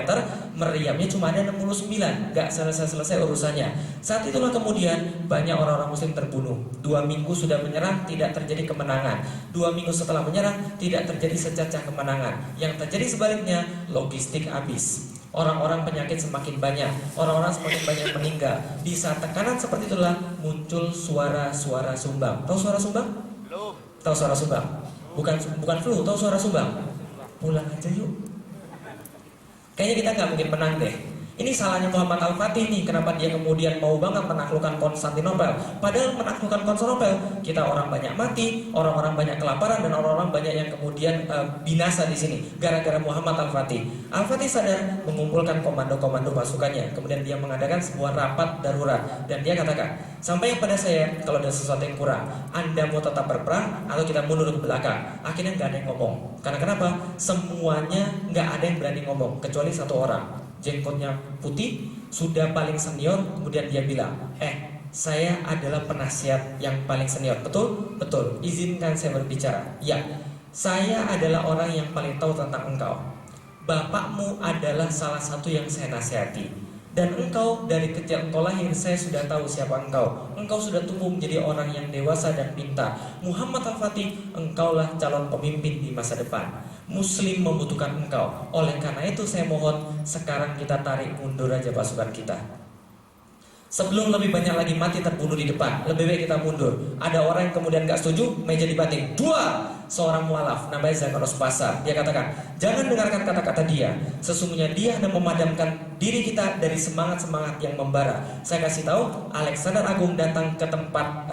Meriamnya cuma ada 69. Nggak selesai urusannya. Saat itulah kemudian banyak orang-orang muslim terbunuh. 2 minggu sudah menyerang, tidak terjadi kemenangan. 2 minggu setelah menyerang, tidak terjadi secacah kemenangan. Yang terjadi sebaliknya, logistik habis. Orang-orang penyakit semakin banyak, orang-orang semakin banyak meninggal. Di saat tekanan seperti itulah muncul suara-suara sumbang. Tahu suara sumbang? Belum. Tahu suara sumbang? Bukan flu, tahu suara sumbang? Pulang aja yuk. Kayaknya kita nggak mungkin menang deh. Ini salahnya Muhammad Al-Fatih nih, kenapa dia kemudian mau banget menaklukkan Konstantinopel. Padahal menaklukkan Konstantinopel, kita orang banyak mati, orang-orang banyak kelaparan, dan orang-orang banyak yang kemudian binasa di sini gara-gara Muhammad Al-Fatih. Al-Fatih sadar, mengumpulkan komando-komando pasukannya, kemudian dia mengadakan sebuah rapat darurat, dan dia katakan, sampaikan pada saya kalau ada sesuatu yang kurang, Anda mau tetap berperang atau kita mundur ke belakang. Akhirnya nggak ada yang ngomong. Karena kenapa? Semuanya nggak ada yang berani ngomong kecuali satu orang. Jenggotnya putih, sudah paling senior, kemudian dia bilang, saya adalah penasihat yang paling senior. Betul? Betul. Izinkan saya berbicara. Ya, saya adalah orang yang paling tahu tentang engkau. Bapakmu adalah salah satu yang saya nasihati. Dan engkau dari kecil engkau lahir, saya sudah tahu siapa engkau. Engkau sudah tumbuh menjadi orang yang dewasa dan pintar. Muhammad Al-Fatih, engkaulah calon pemimpin di masa depan. Muslim membutuhkan engkau. Oleh karena itu saya mohon, sekarang kita tarik mundur aja pasukan kita. Sebelum lebih banyak lagi mati terbunuh di depan, lebih baik kita mundur. Ada orang yang kemudian gak setuju, meja dibanting. 2. Seorang mualaf namanya Zakaros Pasar, dia katakan, jangan dengarkan kata-kata dia. Sesungguhnya dia hendak memadamkan diri kita dari semangat-semangat yang membara. Saya kasih tahu, Alexander Agung datang ke tempat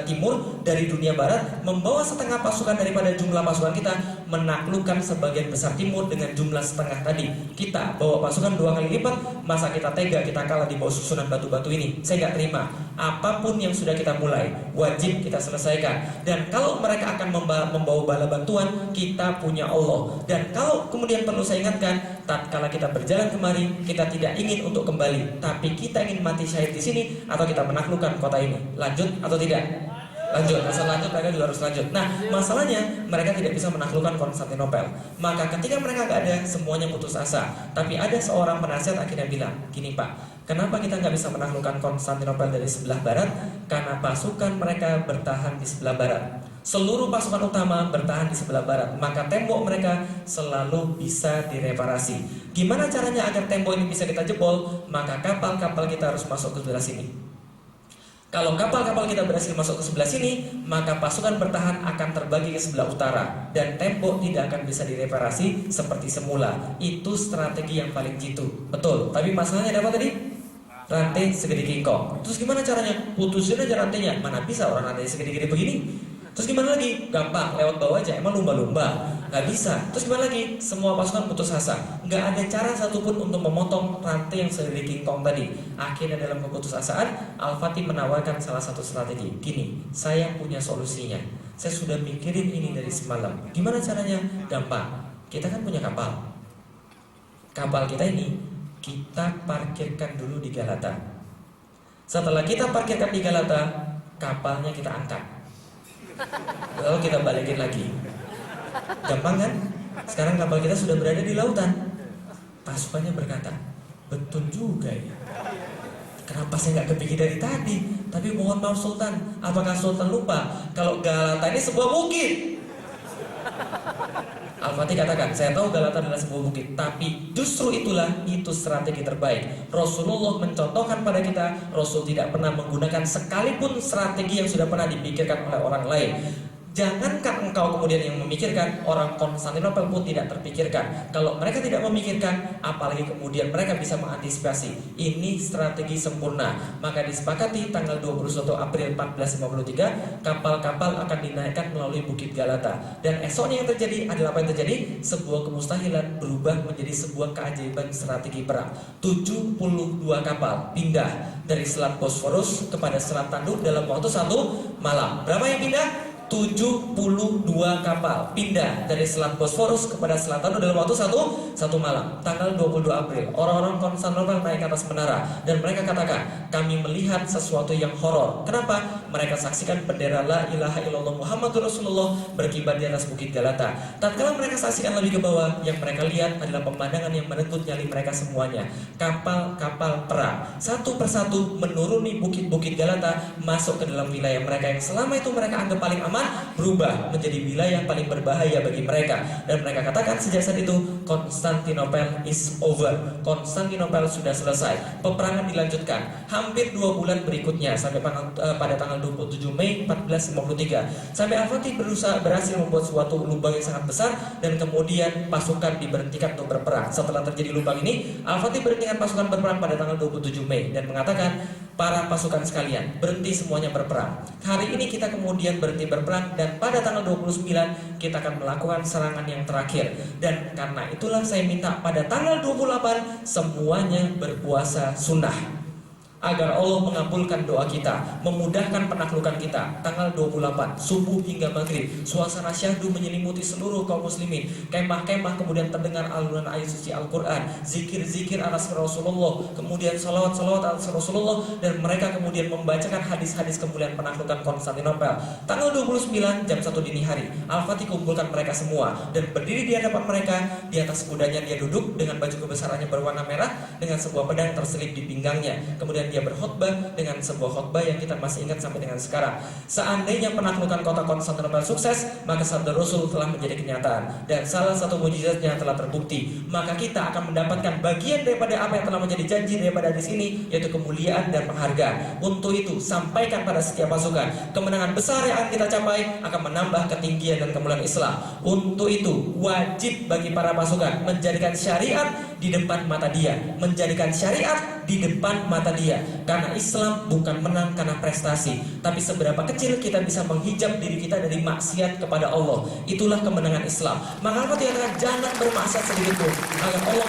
timur dari dunia barat, membawa setengah pasukan daripada jumlah pasukan kita, menaklukkan sebagian besar timur dengan jumlah setengah tadi. Kita bawa pasukan 2 kali lipat, masa kita tega kita kalah di bawah susunan batu-batu ini? Saya gak terima. Apapun yang sudah kita mulai, wajib kita selesaikan. Dan kalau mereka akan membawa bala bantuan, kita punya Allah. Dan kalau kemudian perlu saya ingatkan, tatkala kita berjalan kemari, kita tidak ingin untuk kembali, tapi kita ingin mati syahid di sini atau kita menaklukkan kota ini. Lanjut atau tidak? Lanjut. Asal lanjut, mereka juga harus lanjut. Nah, masalahnya mereka tidak bisa menaklukkan Konstantinopel. Maka ketika mereka gak ada, semuanya putus asa. Tapi ada seorang penasihat akhirnya bilang, gini Pak, kenapa kita nggak bisa menaklukkan Konstantinopel dari sebelah barat? Karena pasukan mereka bertahan di sebelah barat. Seluruh pasukan utama bertahan di sebelah barat. Maka tembok mereka selalu bisa direparasi. Gimana caranya agar tembok ini bisa kita jebol? Maka kapal-kapal kita harus masuk ke sebelah sini. Kalau kapal-kapal kita berhasil masuk ke sebelah sini, maka pasukan bertahan akan terbagi ke sebelah utara. Dan tembok tidak akan bisa direparasi seperti semula. Itu strategi yang paling jitu. Betul, tapi masalahnya ada apa tadi? rantai segede kingkong. Terus gimana caranya? Putusin aja rantainya. Mana bisa orang rantai segede-gede begini? Terus gimana lagi? Gampang, lewat bawah aja. Emang lumba-lumba? Nggak bisa. Terus gimana lagi? Semua pasukan putus asa. Nggak ada cara satupun untuk memotong rantai yang segede kingkong tadi. Akhirnya dalam keputusasaan, Al-Fatih menawarkan salah satu strategi. Gini, saya punya solusinya. Saya sudah mikirin ini dari semalam. Gimana caranya? Gampang. Kita kan punya kapal. Kapal kita ini kita parkirkan dulu di Galata. Setelah kita parkirkan di Galata, kapalnya kita angkat, lalu kita balikin lagi. Gampang kan? Sekarang kapal kita sudah berada di lautan. Pasukannya berkata, betul juga ya. Kenapa saya nggak kepikir dari tadi? Tapi mohon maaf Sultan, apakah Sultan lupa kalau Galata ini sebuah bukit? Al-Fatih katakan, saya tahu Galata adalah sebuah bukit, tapi justru itu strategi terbaik. Rasulullah mencontohkan pada kita, Rasul tidak pernah menggunakan sekalipun strategi yang sudah pernah dipikirkan oleh orang lain. Jangankan engkau kemudian yang memikirkan, orang Konstantinopel pun tidak terpikirkan. Kalau mereka tidak memikirkan, apalagi kemudian mereka bisa mengantisipasi. Ini strategi sempurna. Maka disepakati tanggal 21 April 1453, kapal-kapal akan dinaikkan melalui Bukit Galata. Dan esoknya yang terjadi adalah apa yang terjadi? Sebuah kemustahilan berubah menjadi sebuah keajaiban strategi perang. 72 kapal pindah dari Selat Bosforus kepada Selat Tanduk dalam waktu 1 malam. Berapa yang pindah? 72 kapal pindah dari Selat Bosforus kepada Selat Tanduk dalam waktu satu malam. Tanggal 22 April, orang-orang Konstantinopel naik ke atas menara dan mereka katakan, kami melihat sesuatu yang horor. Kenapa? Mereka saksikan bendera La ilaha illallah Muhammadur Rasulullah berkibar di atas Bukit Galata. Tatkala mereka saksikan lebih ke bawah, yang mereka lihat adalah pemandangan yang meneguk nyali mereka semuanya. Kapal-kapal perang satu persatu menuruni bukit-bukit Galata, masuk ke dalam wilayah mereka yang selama itu mereka anggap paling aman, berubah menjadi wilayah paling berbahaya bagi mereka. Dan mereka katakan sejak saat itu, Konstantinopel is over. Konstantinopel sudah selesai. Peperangan dilanjutkan hampir 2 bulan berikutnya sampai pada tanggal 27 Mei 1453. Sampai Al-Fatih berhasil membuat suatu lubang yang sangat besar dan kemudian pasukan diberhentikan untuk berperang. Setelah terjadi lubang ini, Al-Fatih berhentikan pasukan berperang pada tanggal 27 Mei dan mengatakan, para pasukan sekalian, berhenti semuanya berperang. Hari ini kita kemudian berhenti berperang dan pada tanggal 29 kita akan melakukan serangan yang terakhir. Dan karena itulah saya minta pada tanggal 28 semuanya berpuasa sunnah, agar Allah mengabulkan doa kita, memudahkan penaklukan kita. Tanggal 28 subuh hingga maghrib, suasana syahdu menyelimuti seluruh kaum muslimin. Kemah-kemah kemudian terdengar alunan ayat suci Al-Quran, zikir-zikir atas Rasulullah, kemudian salawat-salawat atas Rasulullah, dan mereka kemudian membacakan hadis-hadis kemuliaan penaklukan Konstantinopel. Tanggal 29 jam 1 dini hari, Al-Fatih kumpulkan mereka semua dan berdiri di hadapan mereka. Di atas kudanya dia duduk dengan baju kebesarannya berwarna merah dengan sebuah pedang terselip di pinggangnya. Kemudian dia berkhutbah dengan sebuah khutbah yang kita masih ingat sampai dengan sekarang. Seandainya penaklukan kota Konstantinopel sukses, maka sabda Rasul telah menjadi kenyataan dan salah satu mukjizatnya telah terbukti. Maka kita akan mendapatkan bagian daripada apa yang telah menjadi janji daripada hadis ini, yaitu kemuliaan dan penghargaan. Untuk itu, sampaikan pada setiap pasukan, kemenangan besar yang akan kita capai akan menambah ketinggian dan kemuliaan Islam. Untuk itu, wajib bagi para pasukan menjadikan syariat di depan mata dia, menjadikan syariat di depan mata dia. Karena Islam bukan menang karena prestasi, tapi seberapa kecil kita bisa menghijab diri kita dari maksiat kepada Allah. Itulah kemenangan Islam. Maka Allah dikatakan jangan bermaksiat sedikit pun, agar Allah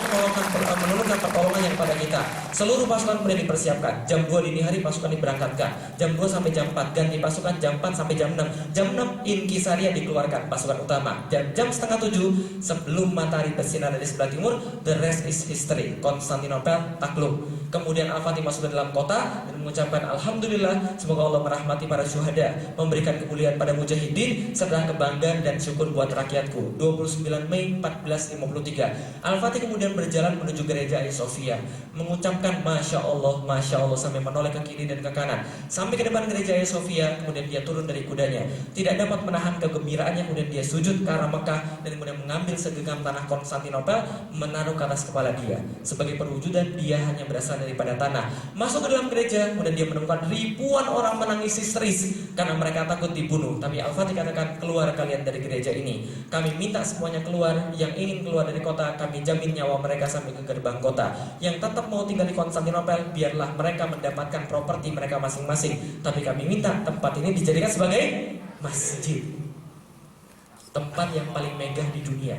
menurunkan pertolongannya kepada kita. Seluruh pasukan kemudian dipersiapkan. Jam 2 dini hari pasukan diberangkatkan, jam 2 sampai jam 4 ganti pasukan, jam 4 sampai jam 6. Jam 6 Inkisaria dikeluarkan pasukan utama, dan jam setengah 7 sebelum matahari bersinar dari sebelah timur, the rest is history. Konstantinopel takluk. Kemudian Al-Fatih masuk ke dalam kota dan mengucapkan alhamdulillah, semoga Allah merahmati para syuhada, memberikan kemuliaan pada mujahidin, serta kebanggaan dan syukur buat rakyatku. 29 Mei 1453, Al-Fatih kemudian berjalan menuju gereja Hagia Sophia, mengucapkan Masya Allah sampai menoleh ke kiri dan ke kanan. Sampai ke depan gereja Hagia Sophia, kemudian dia turun dari kudanya, tidak dapat menahan kegembiraannya, kemudian dia sujud ke arah Mekah dan kemudian mengambil segenggam tanah Konstantinopel, menaruh ke atas kepala dia. Sebagai perwujudan dia hanya berasal daripada tanah. Masuk ke dalam gereja, kemudian dia menemukan ribuan orang menangis histeris karena mereka takut dibunuh. Tapi Al-Fatih katakan, keluar kalian dari gereja ini. Kami minta semuanya keluar. Yang ingin keluar dari kota, kami jamin nyawa mereka sampai ke gerbang kota. Yang tetap mau tinggal di Konstantinopel, biarlah mereka mendapatkan properti mereka masing-masing. Tapi kami minta tempat ini dijadikan sebagai masjid. Tempat yang paling megah di dunia,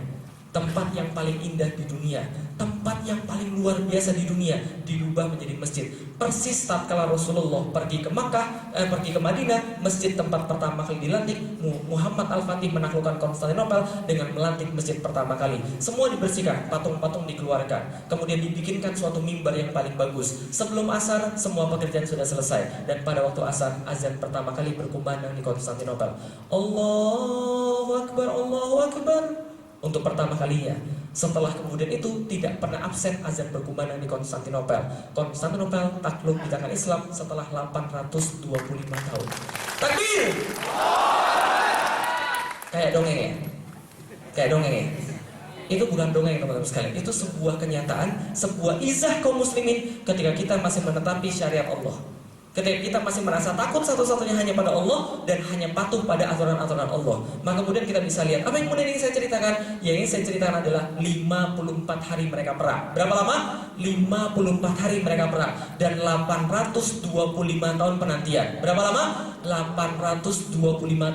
tempat yang paling indah di dunia, tempat yang paling luar biasa di dunia, dirubah menjadi masjid. Persis tatkala Rasulullah pergi ke Makkah, pergi ke Madinah, masjid tempat pertama kali dilantik, Muhammad Al-Fatih menaklukkan Konstantinopel dengan melantik masjid pertama kali. Semua dibersihkan, patung-patung dikeluarkan, kemudian dibikinkan suatu mimbar yang paling bagus. Sebelum asar, semua pekerjaan sudah selesai, dan pada waktu asar, azan pertama kali berkumandang di Konstantinopel. Allahu Akbar, Allahu Akbar. Untuk pertama kalinya. Setelah kemudian itu tidak pernah absen azan berkumandang di Konstantinopel. Konstantinopel takluk di tangan Islam setelah 825 tahun. Takbir! Kayak dongeng ya? Kayak dongeng ya? Itu bukan dongeng teman-teman sekalian. Itu sebuah kenyataan, sebuah izah kaum muslimin ketika kita masih menetapi syariat Allah. Ketika kita masih merasa takut satu-satunya hanya pada Allah dan hanya patuh pada aturan-aturan Allah, maka kemudian kita bisa lihat apa yang kemudian ingin saya ceritakan. Yang ingin saya ceritakan adalah 54 hari mereka perang. Berapa lama? 54 hari mereka perang dan 825 tahun penantian. Berapa lama? 825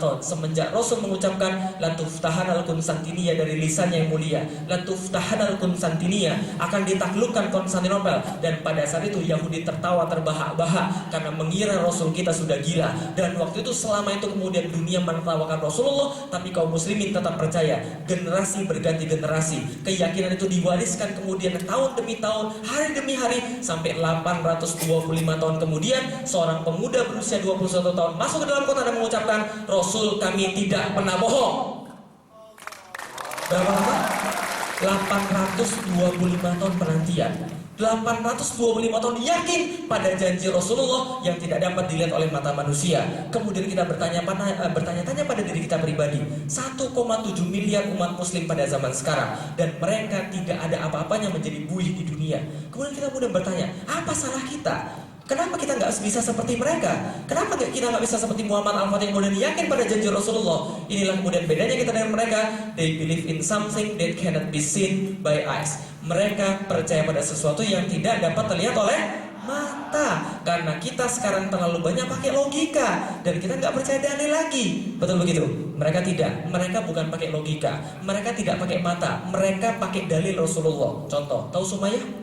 tahun semenjak Rasul mengucapkan la tuftahan al-Konstantinia dari lisannya yang mulia. La tuftahan al-Konstantinia, akan ditaklukkan Konstantinopel. Dan pada saat itu Yahudi tertawa terbahak-bahak karena mengira Rasul kita sudah gila. Dan waktu itu selama itu kemudian dunia menertawakan Rasulullah, tapi kaum muslimin tetap percaya. Generasi berganti generasi, keyakinan itu diwariskan kemudian tahun demi tahun, hari demi hari, sampai 825 tahun kemudian seorang pemuda berusia 21 tahun masuk ke dalam kota dan mengucapkan, Rasul kami tidak pernah bohong. Berapa lama? 825 tahun penantian. 825 tahun yakin pada janji Rasulullah yang tidak dapat dilihat oleh mata manusia. Kemudian kita bertanya-tanya pada diri kita pribadi, 1,7 miliar umat muslim pada zaman sekarang, dan mereka tidak ada apa-apanya menjadi buih di dunia. Kemudian kita kemudian bertanya, apa salah kita? Kenapa kita nggak bisa seperti mereka? Kenapa kita nggak bisa seperti Muhammad Al-Fatih yang kemudian yakin pada janji Rasulullah? Inilah kemudian bedanya kita dengan mereka. They believe in something that cannot be seen by eyes. Mereka percaya pada sesuatu yang tidak dapat terlihat oleh mata. Karena kita sekarang terlalu banyak pakai logika dan kita nggak percaya dalil lagi. Betul begitu? Mereka tidak. Mereka bukan pakai logika. Mereka tidak pakai mata. Mereka pakai dalil Rasulullah. Contoh, tahu Sumayyah?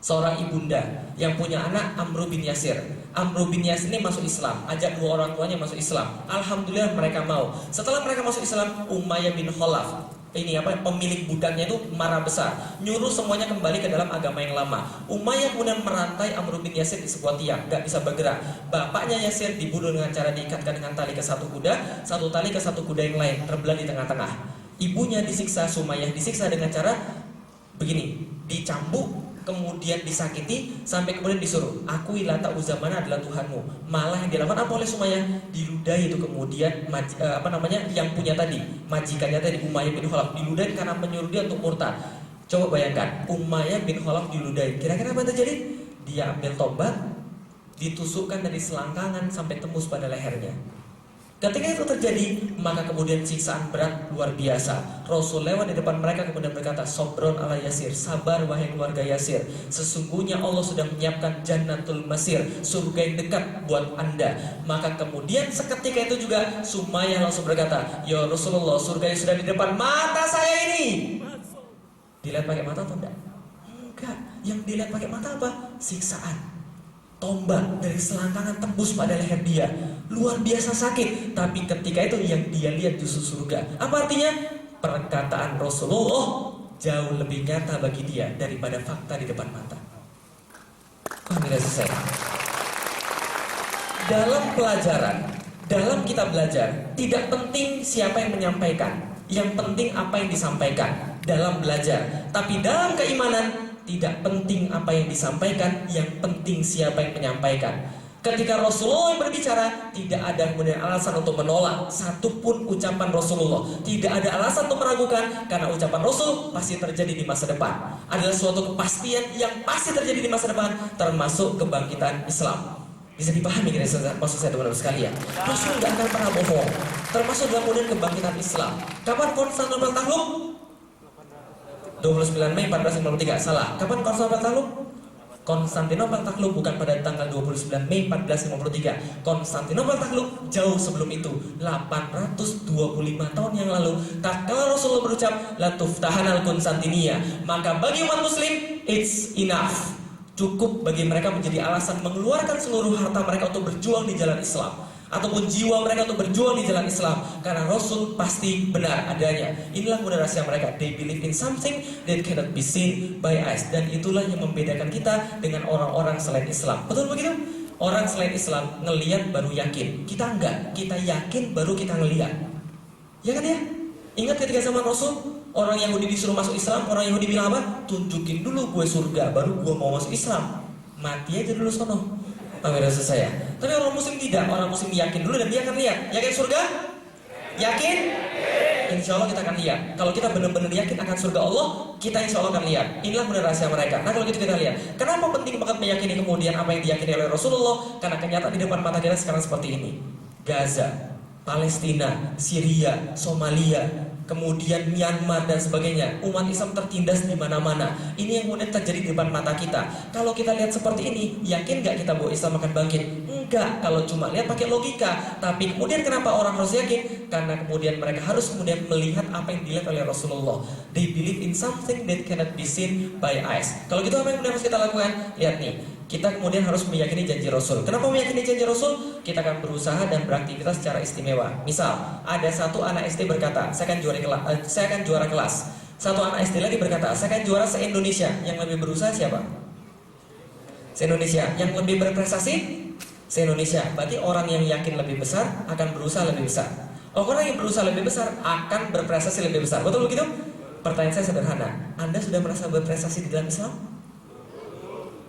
Seorang ibunda yang punya anak Amr bin Yasir. Amr bin Yasir ini masuk Islam, ajak dua orang tuanya masuk Islam. Alhamdulillah mereka mau. Setelah mereka masuk Islam, Umayyah bin Khalaf, pemilik budaknya itu marah besar, nyuruh semuanya kembali ke dalam agama yang lama. Umayyah kemudian merantai Amr bin Yasir di sebuah tiang, gak bisa bergerak. Bapaknya Yasir dibunuh dengan cara diikatkan dengan tali ke satu kuda, satu tali ke satu kuda yang lain, terbelah di tengah-tengah. Ibunya disiksa, Sumayyah disiksa dengan cara begini, dicambuk, kemudian disakiti, sampai kemudian disuruh, akui Lata Uzamana adalah Tuhanmu. Malah yang dilakukan apa oleh Sumayyah? Diludahi itu kemudian yang punya tadi, majikannya tadi Umayyah bin Khalaf, diludahi karena menyuruh dia untuk murtad. Coba bayangkan, Umayyah bin Khalaf diludahi, kira-kira apa yang terjadi? Dia ambil tombak, ditusukkan dari selangkangan sampai tembus pada lehernya. Ketika itu terjadi, maka kemudian siksaan berat luar biasa. Rasul lewat di depan mereka kemudian berkata, Sobron ala Yasir, sabar wahai keluarga Yasir. Sesungguhnya Allah sudah menyiapkan Jannatul Masir, surga yang dekat buat anda. Maka kemudian seketika itu juga Sumayyah langsung berkata, ya Rasulullah, surga yang sudah di depan mata saya ini. Dilihat pakai mata atau enggak? Enggak. Yang dilihat pakai mata apa? Siksaan. Tombak dari selangkangan tembus pada leher dia. Luar biasa sakit. Tapi ketika itu yang dia lihat justru surga. Apa artinya? Perkataan Rasulullah jauh lebih nyata bagi dia daripada fakta di depan mata. Alhamdulillah selesai. Dalam pelajaran, dalam kita belajar, tidak penting siapa yang menyampaikan, yang penting apa yang disampaikan dalam belajar. Tapi dalam keimanan, tidak penting apa yang disampaikan, yang penting siapa yang menyampaikan. Ketika Rasulullah yang berbicara, tidak ada kemudian alasan untuk menolak satupun ucapan Rasulullah. Tidak ada alasan untuk meragukan, karena ucapan Rasul pasti terjadi di masa depan. Adalah suatu kepastian yang pasti terjadi di masa depan, termasuk kebangkitan Islam. Bisa dipahami kira maksud saya teman-teman sekalian. Rasul tidak akan pernah bohong. Termasuk dalam kemudian kebangkitan Islam. Kapan Konstantinopel takluk? 29 Mei 1453. Salah. Kapan Konstantinopel takluk? Konstantinopel takluk bukan pada tanggal 29 Mei 1453. Konstantinopel takluk jauh sebelum itu, 825 tahun yang lalu. Tatkala Rasulullah berucap la tuftahanal Konstantinia, maka bagi umat muslim it's enough. Cukup bagi mereka menjadi alasan mengeluarkan seluruh harta mereka untuk berjuang di jalan Islam, ataupun jiwa mereka untuk berjuang di jalan Islam, karena Rasul pasti benar adanya. Inilah kemudian rahasia mereka. They believe in something that cannot be seen by us. Dan itulah yang membedakan kita dengan orang-orang selain Islam. Betul begitu? Orang selain Islam ngelihat baru yakin. Kita enggak. Kita yakin baru kita ngelihat. Ya kan ya? Ingat ketika zaman Rasul, orang Yahudi disuruh masuk Islam, orang Yahudi bilang apa? Tunjukin dulu gue surga, baru gue mau masuk Islam. Mati aja dulu sono. Pemirsa saya. Tapi orang muslim tidak. Orang muslim yakin dulu dan dia akan lihat. Yakin surga? Yakin? Insya Allah kita akan lihat. Kalau kita benar-benar yakin akan surga Allah, kita insya Allah akan lihat. Inilah benar rahasia mereka. Nah kalau gitu kita lihat, kenapa penting banget meyakini kemudian apa yang diyakini oleh Rasulullah? Karena kenyataan di depan mata kita sekarang seperti ini. Gaza, Palestina, Syria, Somalia, kemudian Myanmar dan sebagainya. Umat Islam tertindas di mana-mana. Ini yang kemudian terjadi di depan mata kita. Kalau kita lihat seperti ini, yakin nggak kita bahwa Islam akan bangkit? Enggak, kalau cuma lihat pakai logika. Tapi kemudian kenapa orang harus yakin? Karena kemudian mereka harus kemudian melihat apa yang dilihat oleh Rasulullah. They believe in something that cannot be seen by eyes. Kalau gitu apa yang kemudian harus kita lakukan? Lihat nih, kita kemudian harus meyakini janji Rasul. Kenapa meyakini janji Rasul? Kita akan berusaha dan beraktivitas secara istimewa. Misal, ada satu anak SD berkata, saya akan juara kelas. Satu anak SD lagi berkata, saya akan juara se-Indonesia. Yang lebih berusaha siapa? Se-Indonesia. Yang lebih berprestasi? Se-Indonesia. Berarti orang yang yakin lebih besar akan berusaha lebih besar. Orang yang berusaha lebih besar akan berprestasi lebih besar. Betul begitu? Pertanyaan saya sederhana. Anda sudah merasa berprestasi di dalam Islam?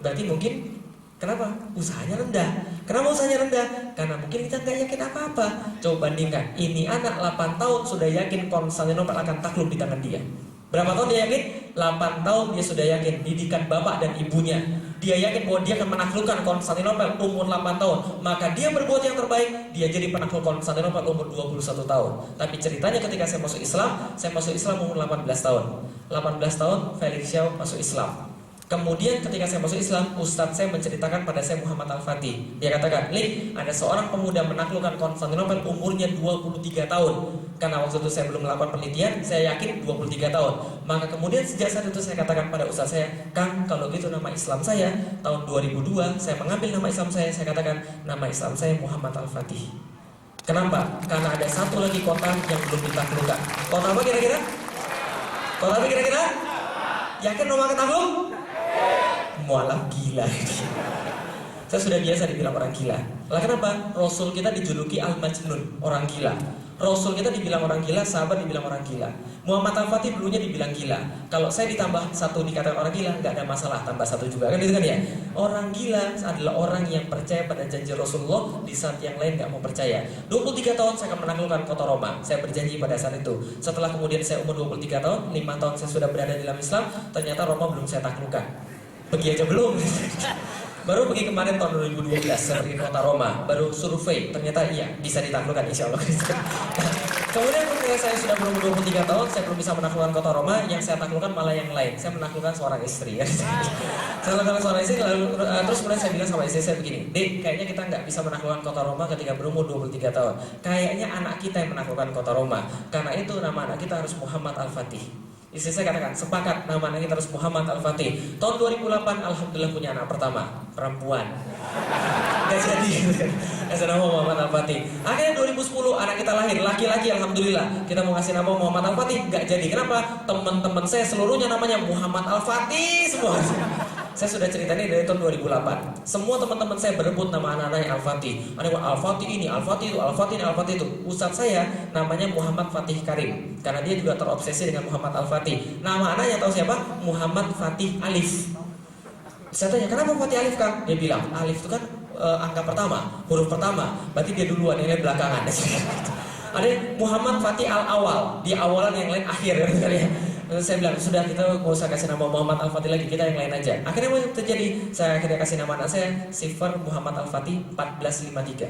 Berarti mungkin, kenapa? Usahanya rendah. Kenapa usahanya rendah? Karena mungkin kita nggak yakin apa-apa. Coba bandingkan, ini anak 8 tahun sudah yakin Konstantinopel akan takluk di tangan dia. Berapa tahun dia yakin? 8 tahun dia sudah yakin. Didikan bapak dan ibunya. Dia yakin bahwa dia akan menaklukkan Konstantinopel umur 8 tahun. Maka dia berbuat yang terbaik. Dia jadi penakluk Konstantinopel umur 21 tahun. Tapi ceritanya ketika saya masuk Islam umur 18 tahun. 18 tahun Felix Xiao masuk Islam. Kemudian ketika saya masuk Islam, ustadz saya menceritakan pada saya Muhammad Al-Fatih. Dia katakan, Lik, ada seorang pemuda menaklukkan Konstantinopel umurnya 23 tahun. Karena waktu itu saya belum melakukan penelitian, saya yakin 23 tahun. Maka kemudian sejak saat itu saya katakan pada ustadz saya, Kang, kalau gitu nama Islam saya, tahun 2002, saya mengambil nama Islam saya katakan, nama Islam saya Muhammad Al-Fatih. Kenapa? Karena ada satu lagi kota yang belum ditaklukkan. Kota apa kira-kira? Kota apa kira-kira? Yakin rumah ketakluk? Mualah gila ini. Saya sudah biasa dibilang orang gila. Lah kenapa? Rasul kita dijuluki Al-Majnun, orang gila. Rasul kita dibilang orang gila, sahabat dibilang orang gila. Muhammad Al-Fatih dulunya dibilang gila. Kalau saya ditambah satu dikatakan orang gila, nggak ada masalah, tambah satu juga kan itu kan ya. Orang gila adalah orang yang percaya pada janji Rasulullah di saat yang lain nggak mau percaya. 23 tahun saya akan menaklukkan kota Roma. Saya berjanji pada saat itu. Setelah kemudian saya umur 23 tahun, 5 tahun saya sudah berada di dalam Islam, ternyata Roma belum saya taklukkan. Pergi aja belum. Baru pergi kemarin tahun 2012 saya pergi ke kota Roma, baru survei, ternyata iya bisa ditaklukkan insya Allah. Kemudian ketika saya sudah berumur 23 tahun, saya belum bisa menaklukkan kota Roma. Yang saya taklukkan malah yang lain. Saya menaklukkan seorang istri. Saya menaklukkan seorang istri, lalu terus kemudian saya bilang sama istri saya begini, Dek, kayaknya kita nggak bisa menaklukkan kota Roma ketika berumur 23 tahun. Kayaknya anak kita yang menaklukkan kota Roma. Karena itu nama anak kita harus Muhammad Al-Fatih. Istri saya katakan, sepakat, nama anak kita harus Muhammad Al-Fatih. Tahun 2008, Alhamdulillah punya anak pertama, perempuan. Gak jadi, gak nama Muhammad Al-Fatih. Akhirnya 2010, anak kita lahir, laki-laki, Alhamdulillah. Kita mau kasih nama Muhammad Al-Fatih, gak jadi. Kenapa? Teman-teman saya seluruhnya namanya Muhammad Al-Fatih semua. Saya sudah cerita ini dari tahun 2008. Semua teman-teman saya berebut nama anak-anak Al-Fatih. Ada yang Al-Fatih ini, Al-Fatih itu, Al-Fatih ini, Al-Fatih itu. Ustadz saya namanya Muhammad Fatih Karim. Karena dia juga terobsesi dengan Muhammad Al-Fatih. Nama anaknya tahu siapa? Muhammad Fatih Alif. Saya tanya, kenapa Fatih Alif, Kang? Dia bilang, Alif itu kan angka pertama, huruf pertama, berarti dia duluan, yang lain belakangan. Ada Muhammad Fatih Al-Awal, di awalan yang lain akhir. Terus saya bilang, sudah kita nggak usah kasih nama Muhammad Al-Fatih lagi, kita yang lain aja. Akhirnya apa terjadi? Saya akhirnya kasih nama anak saya Sifar Muhammad Al-Fatih 1453.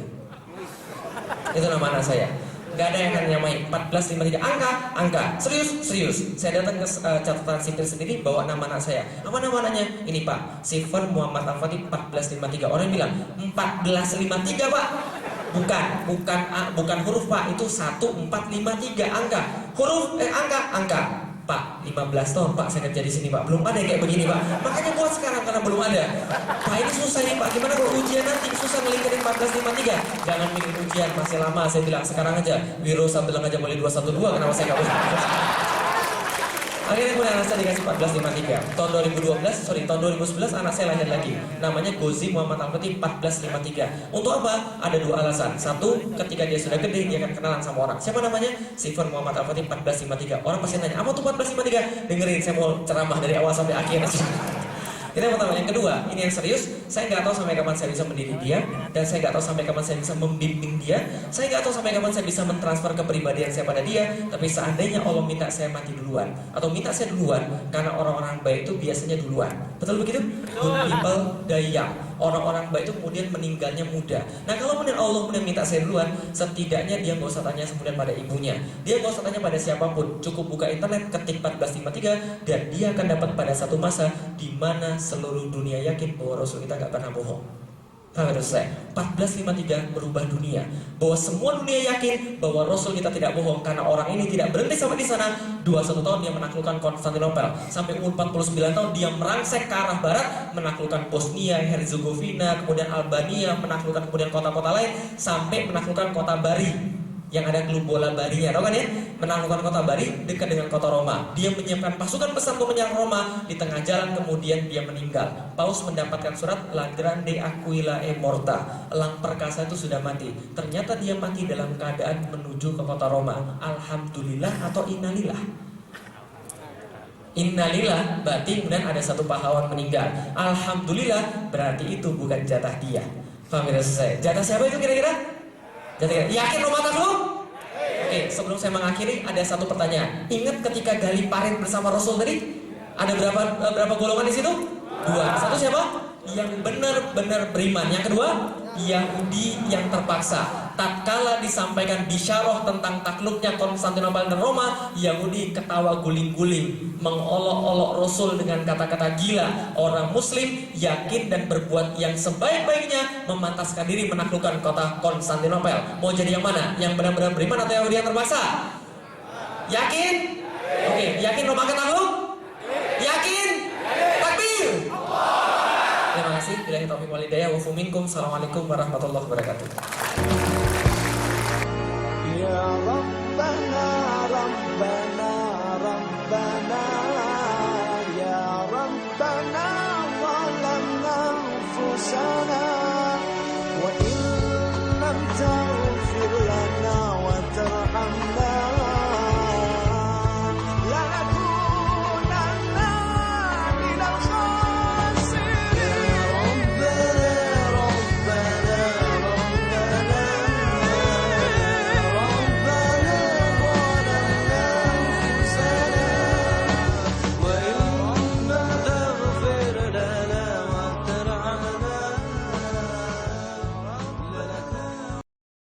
Itu nama anak saya. Gak ada yang akan nyamai 1453. Angka. Serius. Saya datang ke catatan sipil sendiri, bawa nama anak saya. Apa nama anaknya? Ini Pak, Sifar Muhammad Al-Fatih 1453. Orang bilang 1453 Pak. Bukan huruf Pak, itu 1453 angka. Huruf angka. Pak, 15 tahun Pak saya kerja di sini Pak, belum ada yang kayak begini Pak. Makanya buat sekarang karena belum ada. Pak ini susah nih Pak, gimana kalau ujian nanti susah ngelingkarin 1453? Jangan mikir ujian, masih lama. Saya bilang sekarang aja. Wiro bilang aja boleh 212, kenapa saya nggak boleh? Akhirnya kemudian anak saya dikasih 1453. Tahun 2011 anak saya lahir lagi. Namanya Gozi Muhammad Al-Fatih 1453. Untuk apa? Ada dua alasan. Satu, ketika dia sudah gede dia akan kenalan sama orang. Siapa namanya? Sifar Muhammad Al-Fatih 1453. Orang pasti nanya, apa tuh 1453? Dengerin, saya mau ceramah dari awal sampai akhir. Itu yang pertama. Yang kedua, ini yang serius. Saya nggak tahu sampai kapan saya bisa mendidik dia, dan saya nggak tahu sampai kapan saya bisa membimbing dia. Saya nggak tahu sampai kapan saya bisa mentransfer kepribadian saya pada dia. Tapi seandainya Allah minta saya mati duluan, atau minta saya duluan, karena orang-orang baik itu biasanya duluan. Betul begitu? Good people die young. Orang-orang baik itu kemudian meninggalnya muda. Nah kalau kemudian Allah kemudian minta saya duluan, setidaknya dia nggak usah tanya kemudian pada ibunya, dia nggak usah tanya pada siapapun. Cukup buka internet, ketik 1453, dan dia akan dapat pada satu masa di mana seluruh dunia yakin bahwa Rasul kita nggak pernah bohong. Harus saya 1453 berubah dunia, bahwa semua dunia yakin bahwa Rasul kita tidak bohong, karena orang ini tidak berhenti sampai di sana. 21 tahun dia menaklukkan Konstantinopel, sampai umur 49 tahun dia merangsek ke arah barat, menaklukkan Bosnia, Herzegovina, kemudian Albania, menaklukkan kemudian kota-kota lain, sampai menaklukkan kota Bari yang ada klub bola Barinya, tahu kan ya? Menaklukkan kota Bari dekat dengan kota Roma. Dia menyiapkan pasukan besar untuk menyerang Roma. Di tengah jalan kemudian dia meninggal. Paus mendapatkan surat La Grande Aquila e Morta, elang perkasa itu sudah mati. Ternyata dia mati dalam keadaan menuju ke kota Roma. Alhamdulillah atau innalillah? Innalillah berarti kemudian ada satu pahlawan meninggal. Alhamdulillah berarti itu bukan jatah dia. Paham ya saya? Jatah siapa itu kira-kira? Yakin Roma takluk? Oke, sebelum saya mengakhiri ada satu pertanyaan. Ingat ketika gali parit bersama Rasul tadi? Ada berapa golongan di situ? Dua. Satu siapa? Yang benar-benar beriman. Yang kedua, Yahudi yang terpaksa. Tatkala disampaikan bisyarah tentang takluknya Konstantinopel dan Roma, Yahudi ketawa guling-guling, mengolok-olok Rasul dengan kata-kata gila. Orang Muslim yakin dan berbuat yang sebaik-baiknya, memantaskan diri menaklukkan kota Konstantinopel. Mau jadi yang mana? Yang benar-benar beriman atau Yahudi yang terpaksa? Yakin? Oke, yakin Roma akan takluk? Yakin? Takbir! Terima kasih. Billahi taufiq wal hidayah. Wa minkum. Assalamualaikum warahmatullahi wabarakatuh. Ya Rabbana Rabbana